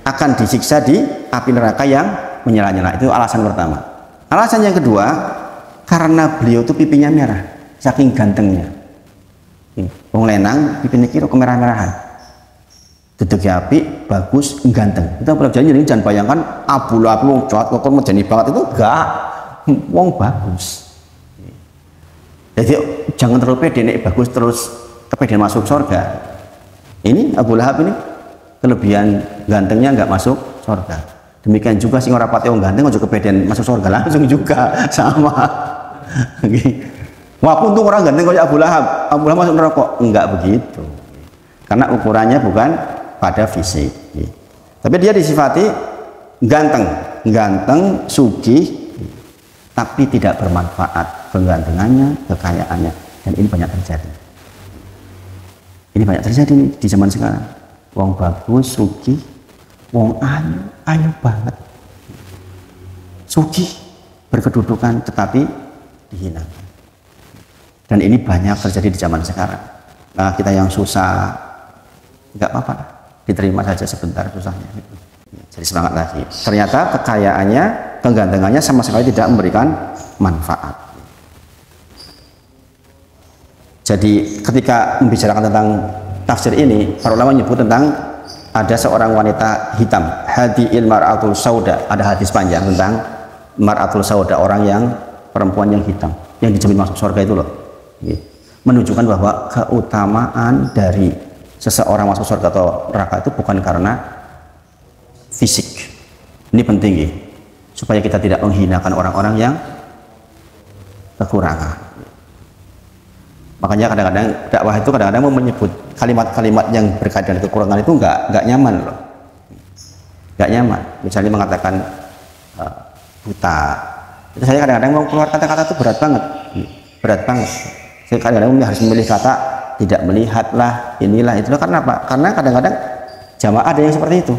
akan disiksa di api neraka yang menyala-nyala. Itu alasan pertama. Alasan yang kedua, karena beliau itu pipinya merah, saking gantengnya. Wong lenang pipinya kira kemerah-merahan, duduk api bagus ganteng. Kita boleh jadi jangan bayangkan Abu Lahab wong jahat kok menjadi banget, itu enggak, wong bagus. Jadi jangan terlalu pede nek bagus terus kepedean masuk surga. Ini Abu Lahab ini kelebihan gantengnya nggak masuk surga. Demikian juga sing ora pati wong ganteng aja kepedean masuk surga langsung juga sama. Wah, untung orang ganteng kayak Abu Lahab masuk neraka. Enggak begitu. Karena ukurannya bukan pada fisik. Tapi dia disifati ganteng, sugih, tapi tidak bermanfaat kegantengannya, kekayaannya, dan ini banyak terjadi. Ini banyak terjadi nih di zaman sekarang. Wong bagus, sugih, wong ayu banget, sugih, berkedudukan, tetapi dihinakan. Dan ini banyak terjadi di zaman sekarang. Nah, kita yang susah, nggak apa-apa, diterima saja sebentar susahnya. Jadi semangat lagi. Ternyata kekayaannya, kegantengannya sama sekali tidak memberikan manfaat. Jadi ketika membicarakan tentang tafsir ini, para ulama menyebut tentang ada seorang wanita hitam, hadiil mar'atul sauda. Ada hadis panjang tentang mar'atul sauda, orang yang perempuan yang hitam, yang dijamin masuk surga itu loh. Menunjukkan bahwa keutamaan dari seseorang masuk surga atau neraka itu bukan karena fisik. Ini penting ya, supaya kita tidak menghinakan orang-orang yang kekurangan. Makanya kadang-kadang dakwah itu kadang-kadang menyebut kalimat-kalimat yang berkaitan dengan kekurangan itu nggak nyaman loh, nggak nyaman. Misalnya mengatakan buta, itu saya kadang-kadang mau keluar kata-kata itu berat banget. Saya kadang-kadang harus memilih kata tidak melihat lah, inilah itulah. Karena apa? Karena kadang-kadang jamaah ada yang seperti itu.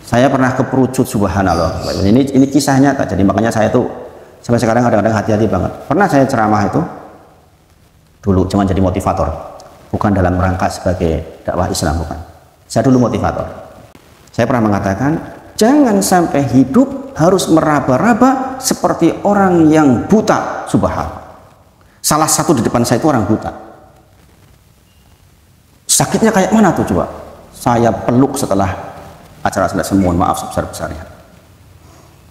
Saya pernah keperucut, subhanallah. Ini kisahnya tak. Jadi makanya saya tuh sampai sekarang kadang-kadang hati-hati banget. Pernah saya ceramah itu dulu cuma jadi motivator, bukan dalam rangka sebagai dakwah Islam, bukan. Saya dulu motivator. Saya pernah mengatakan jangan sampai hidup harus meraba-raba seperti orang yang buta, subhanallah. Salah satu di depan saya itu orang buta. Sakitnya kayak mana tuh coba? Saya peluk setelah acara selesai, mohon maaf sebesar-besarnya.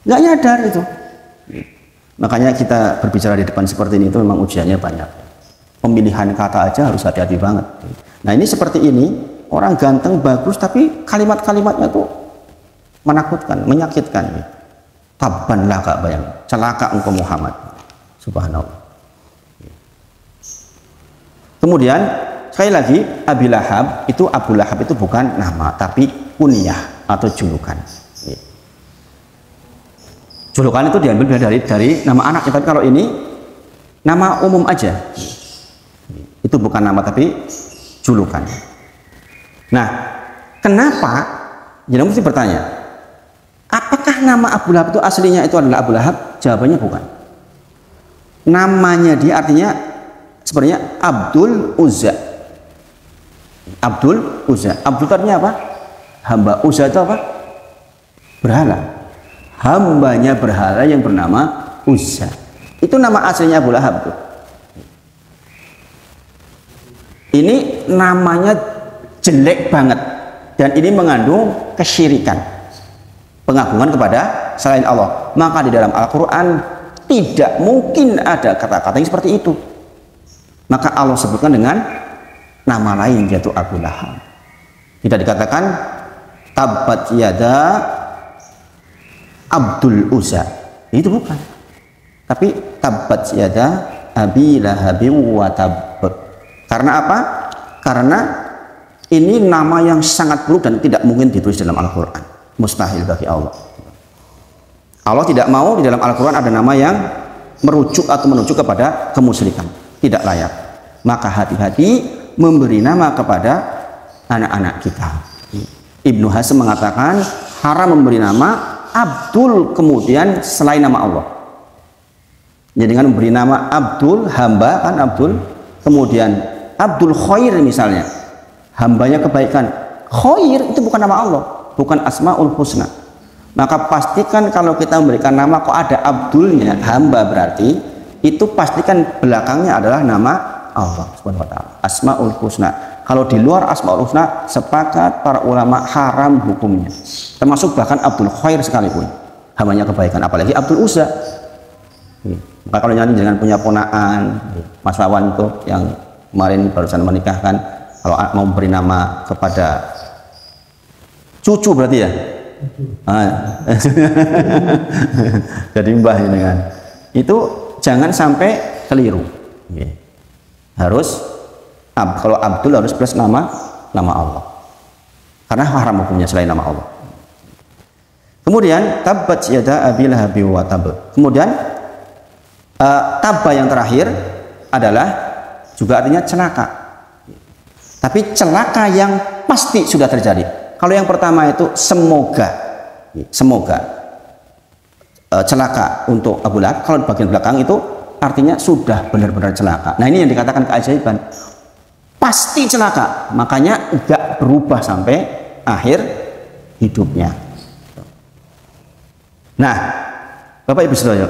Nggak nyadar itu. Makanya kita berbicara di depan seperti ini itu memang ujiannya banyak. Pemilihan kata aja harus hati-hati banget. Nah ini seperti ini, orang ganteng, bagus, tapi kalimat-kalimatnya tuh menakutkan, menyakitkan. Tabban laka, bayang, celaka engkau Muhammad, subhanallah. Kemudian sekali lagi, Abu Lahab itu bukan nama, tapi kunyah atau julukan. Julukan itu diambil dari nama anaknya, tapi kalau ini nama umum aja. Itu bukan nama tapi julukan. Nah, kenapa? Jadi mesti bertanya, apakah nama Abu Lahab itu aslinya itu adalah Abu Lahab? Jawabannya bukan. Namanya dia artinya sebenarnya Abdul Uzza. Abdul Uzza. Abdul artinya apa? Hamba. Uzza itu apa? Berhala. Hambanya berhala yang bernama Uzza. Itu nama aslinya Abu Lahab tuh. Ini namanya jelek banget dan ini mengandung kesyirikan, pengagungan kepada selain Allah. Maka di dalam Al-Quran tidak mungkin ada kata-kata yang seperti itu. Maka Allah sebutkan dengan nama lain, yaitu Abu Lahab. Tidak dikatakan tabbat yada Abdul Uzza, itu bukan. Tapi tabbat yada Abi Lahabi wa tab. Karena apa? Karena ini nama yang sangat buruk dan tidak mungkin ditulis dalam Al-Quran. Mustahil bagi Allah. Allah tidak mau di dalam Al-Quran ada nama yang merujuk atau menunjuk kepada kemusyrikan. Tidak layak. Maka hati-hati memberi nama kepada anak-anak kita. Ibnu Hazm mengatakan haram memberi nama Abdul kemudian selain nama Allah. Jadi dengan memberi nama Abdul, hamba kan Abdul, kemudian Abdul Khair misalnya, hambanya kebaikan. Khair itu bukan nama Allah, bukan Asmaul Husna. Maka pastikan kalau kita memberikan nama kok ada Abdulnya, hamba berarti itu pastikan belakangnya adalah nama Allah Subhanahu wa taala. Asmaul Husna. Kalau di luar Asmaul Husna, sepakat para ulama haram hukumnya. Termasuk bahkan Abdul Khair sekalipun. Hambanya kebaikan, apalagi Abdul Uzza. Maka kalau nyanyi dengan punya ponaan, Mas Wawan itu yang kemarin barusan menikahkan, kalau mau beri nama kepada cucu berarti ya, jadi mbah ini kan, itu jangan sampai keliru. Harus kalau Abdul harus plus nama Allah, karena haram hukumnya selain nama Allah. Kemudian tabbat yada abi lahabi wa tab. Kemudian tabba yang terakhir adalah juga artinya celaka. Tapi celaka yang pasti sudah terjadi. Kalau yang pertama itu semoga celaka untuk Abu Lahab. Kalau di bagian belakang itu artinya sudah benar-benar celaka. Nah, ini yang dikatakan keajaiban. Pasti celaka, makanya tidak berubah sampai akhir hidupnya. Nah, Bapak Ibu Saudara,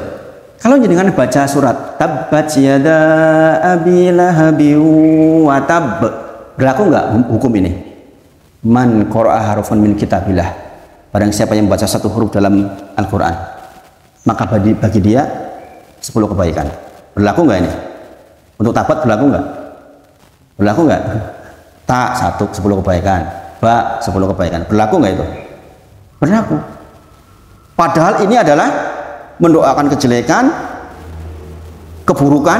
kalau jenengan baca surat tabbat yada abi lahabi wa tab, berlaku nggak hukum ini? Man qara'a harfan min kitabillah, barang siapa yang membaca satu huruf dalam Al-Quran, maka bagi dia 10 kebaikan. Berlaku nggak ini? Untuk tabat berlaku nggak? Berlaku nggak? Ta 10 kebaikan, ba 10 kebaikan. Berlaku nggak itu? Berlaku. Padahal ini adalah mendoakan kejelekan, keburukan.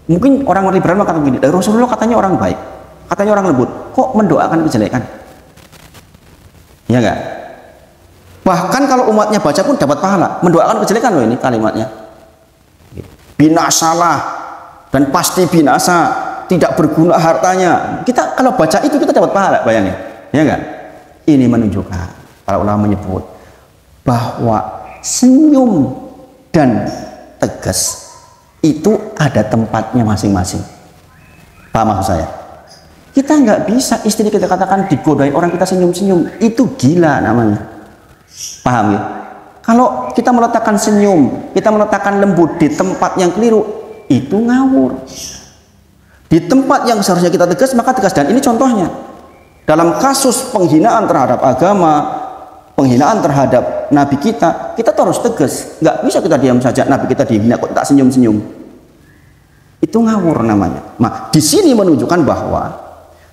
Mungkin orang liberal mengatakan begini, Rasulullah katanya orang baik, katanya orang lembut, kok mendoakan kejelekan? Ya enggak? Bahkan kalau umatnya baca pun dapat pahala. Mendoakan kejelekan loh ini kalimatnya. Binasalah dan pasti binasa, tidak berguna hartanya. Kita kalau baca itu kita dapat pahala, bayangin. Ya enggak? Ini menunjukkan, para ulama menyebut bahwa senyum dan tegas itu ada tempatnya masing-masing. Paham maksud saya? Kita nggak bisa istri kita katakan digodai orang kita senyum-senyum, itu gila namanya. Paham ya? Kalau kita meletakkan senyum, kita meletakkan lembut di tempat yang keliru, itu ngawur. Di tempat yang seharusnya kita tegas, maka tegas. Dan ini contohnya dalam kasus penghinaan terhadap agama, penghinaan terhadap Nabi kita harus tegas. Nggak bisa kita diam saja, Nabi kita dihina kok tak senyum-senyum. Itu ngawur namanya. Nah, di sini menunjukkan bahwa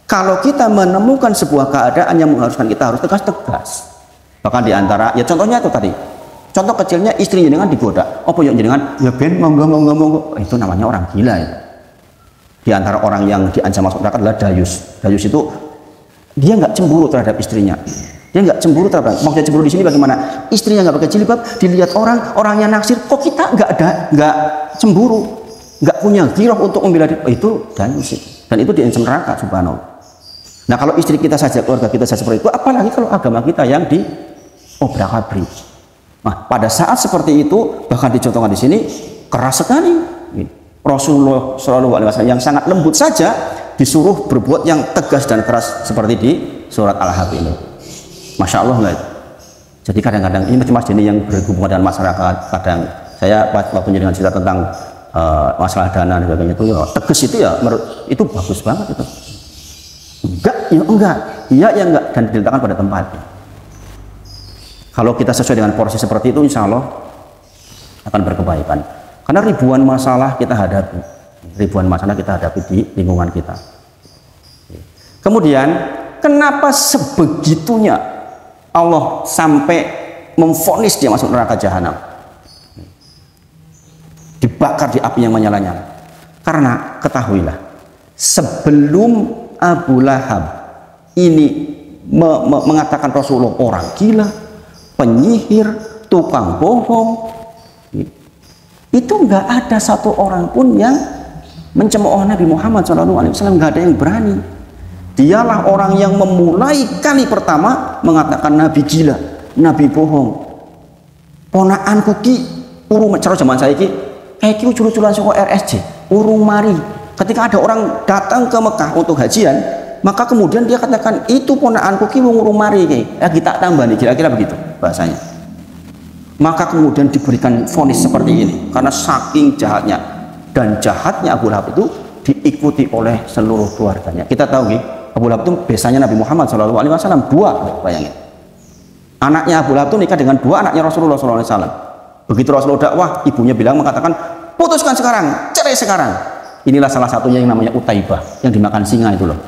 kalau kita menemukan sebuah keadaan yang mengharuskan kita harus tegas-tegas. Bahkan diantara, ya contohnya itu tadi. Contoh kecilnya istri jenengan digoda. Apa yang jenengan? Ya ben monggo. Itu namanya orang gila itu. Di antara orang yang diancam masuk neraka adalah dayus. Dayus itu dia nggak cemburu terhadap istrinya. Dia nggak cemburu terhadap. Maksudnya cemburu di sini bagaimana? Istrinya nggak pakai jilbab, dilihat orangnya naksir, kok kita nggak cemburu, nggak punya ghirah untuk membela diri. Itu dayus. Dan itu diancam neraka, subhanallah. Nah, kalau istri kita saja, keluarga kita saja seperti itu, apalagi kalau agama kita yang diobrak-abrik. Nah, pada saat seperti itu, bahkan dicontohkan di sini keras sekali. Rasulullah SAW yang sangat lembut saja disuruh berbuat yang tegas dan keras seperti di surat Al-Ahzab ini. Masya Allah nggak? Jadi kadang-kadang ini Mas Denny yang berhubungan dengan masyarakat. Kadang saya waktu dengan cerita tentang masalah dana dan sebagainya itu ya, tegas itu ya itu bagus banget itu. Enggak, ya enggak, iya ya enggak, dan diletakkan pada tempatnya. Kalau kita sesuai dengan porsi seperti itu, insya Allah akan berkebaikan. Karena ribuan masalah kita hadapi di lingkungan kita. Kemudian, kenapa sebegitunya Allah sampai memvonis dia masuk neraka jahanam, dibakar di api yang menyala-nyala? Karena ketahuilah, sebelum Abu Lahab ini mengatakan Rasulullah orang gila, penyihir, tukang bohong, itu nggak ada satu orang pun yang mencemooh Nabi Muhammad SAW, nggak ada yang berani. Dialah orang yang memulai kali pertama mengatakan Nabi gila, Nabi bohong. Ponakanku ki urung cara zaman saya ki kayak ki ucul-uculan saka RSJ, urung mari. Ketika ada orang datang ke Mekah untuk hajian, maka kemudian dia katakan itu ponakanku ki urung mari ki. Ya kita tambah nih, kira-kira begitu bahasanya. Maka kemudian diberikan vonis seperti ini karena saking jahatnya, dan jahatnya Abu Lahab itu diikuti oleh seluruh keluarganya. Kita tahu nih, Abu Lahab itu biasanya Nabi Muhammad SAW dua, bayangin. Anaknya Abu Lahab itu nikah dengan dua anaknya Rasulullah SAW. Begitu Rasulullah dakwah, ibunya mengatakan putuskan sekarang, cerai sekarang. Inilah salah satunya yang namanya Utaibah, yang dimakan singa itu loh.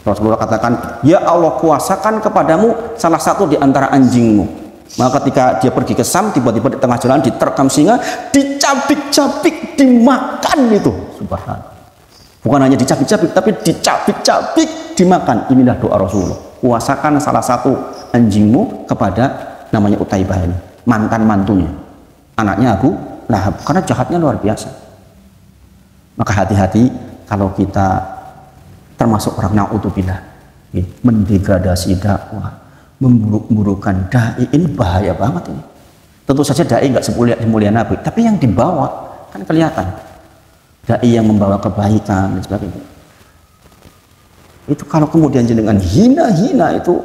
Rasulullah katakan, ya Allah kuasakan kepadamu salah satu di antara anjingmu. Maka ketika dia pergi ke Sam, tiba-tiba di tengah jalan diterkam singa, dicabik-cabik, dimakan itu. Subhanallah. Bukan hanya dicabik-cabik, tapi dicabik-cabik, dimakan. Inilah doa Rasulullah. Kuasakan salah satu anjingmu kepada namanya Utaibah ini, mantan mantunya, anaknya Abu Lahab, karena jahatnya luar biasa. Maka hati-hati kalau kita termasuk orang na'udzubillah mendegradasi dakwah, memburuk-burukan dai, ini bahaya banget ini. Tentu saja dai nggak semulia Nabi, tapi yang dibawa kan kelihatan. Dai yang membawa kebaikan dan sebagainya. Itu kalau kemudian jenengan hina-hina itu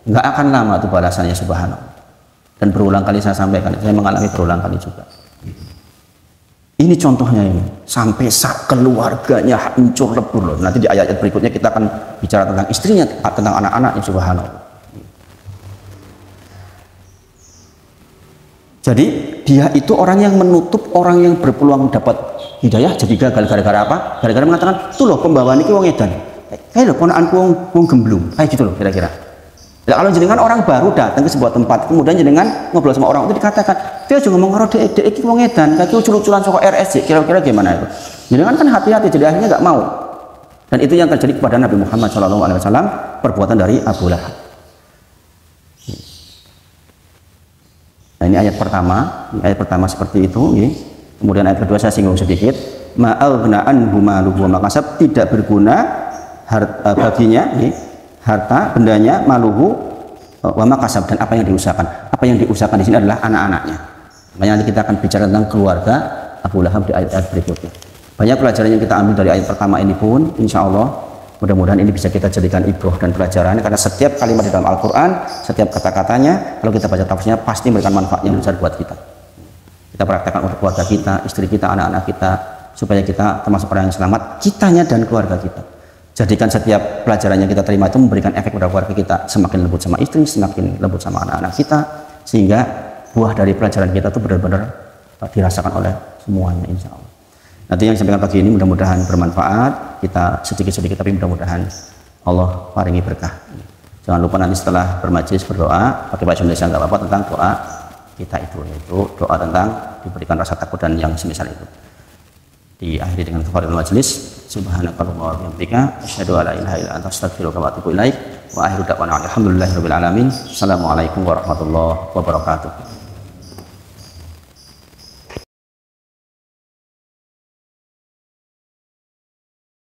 nggak akan lama tuh balasannya, subhanallah. Dan berulang kali saya sampaikan, saya mengalami berulang kali juga. Ini contohnya ini, sampai sak keluarganya hancur lebur loh. Nanti di ayat-ayat berikutnya kita akan bicara tentang istrinya, tentang anak-anaknya, subhanallah. Jadi dia itu orang yang menutup orang yang berpeluang dapat hidayah jadi gagal gara-gara apa? Gara-gara mengatakan, tuh loh pembawaan ini wong edan. Kayak loh ponakanku wong gemblung, kayak gitu loh kira-kira. Nah, kalau jenengan orang baru datang ke sebuah tempat, kemudian jenengan ngobrol sama orang itu dikatakan, dia juga ngomong karo dek iki wong edan, kaki ucul-uculan saka RSJ, kira-kira gimana itu? Jenengan kan hati-hati, jadi akhirnya nggak mau. Dan itu yang terjadi kepada Nabi Muhammad SAW, perbuatan dari Abu Lahab. Nah ini ayat pertama seperti itu. Kemudian ayat kedua saya singgung sedikit. Ma'aghna anhu maluhu wa makasab, tidak berguna baginya harta bendanya, maluhu wa makasab, dan apa yang diusahakan. Apa yang diusahakan di sini adalah anak-anaknya. Makanya nanti kita akan bicara tentang keluarga Abu Lahab di ayat-ayat berikutnya. Banyak pelajaran yang kita ambil dari ayat pertama ini pun, insya Allah mudah-mudahan ini bisa kita jadikan ibroh dan pelajaran, karena setiap kalimat di dalam Al-Quran, setiap kata-katanya kalau kita baca tafsirnya pasti memberikan manfaat yang besar buat kita. Kita praktekkan untuk keluarga kita, istri kita, anak-anak kita, supaya kita termasuk orang yang selamat, kitanya dan keluarga kita. Jadikan setiap pelajaran yang kita terima itu memberikan efek pada keluarga kita, semakin lembut sama istri, semakin lembut sama anak-anak kita, sehingga buah dari pelajaran kita itu benar-benar dirasakan oleh semuanya, insya Allah. Nanti yang disampaikan pagi ini mudah-mudahan bermanfaat, kita sedikit-sedikit tapi mudah-mudahan Allah paringi berkah. Jangan lupa nanti setelah bermajlis berdoa, pakai bahasa Indonesia nggak apa-apa, tentang doa kita itu, yaitu doa tentang diberikan rasa takut dan yang semisal itu. Diakhiri dengan kafaratul majlis. Subhanakallahumma wa bihamdika, asyhadu an la ilaha illa anta, astaghfiruka wa atubu ilaik. Wa akhiru da'wana alhamdulillahirabbil alamin. Assalamualaikum warahmatullahi wabarakatuh.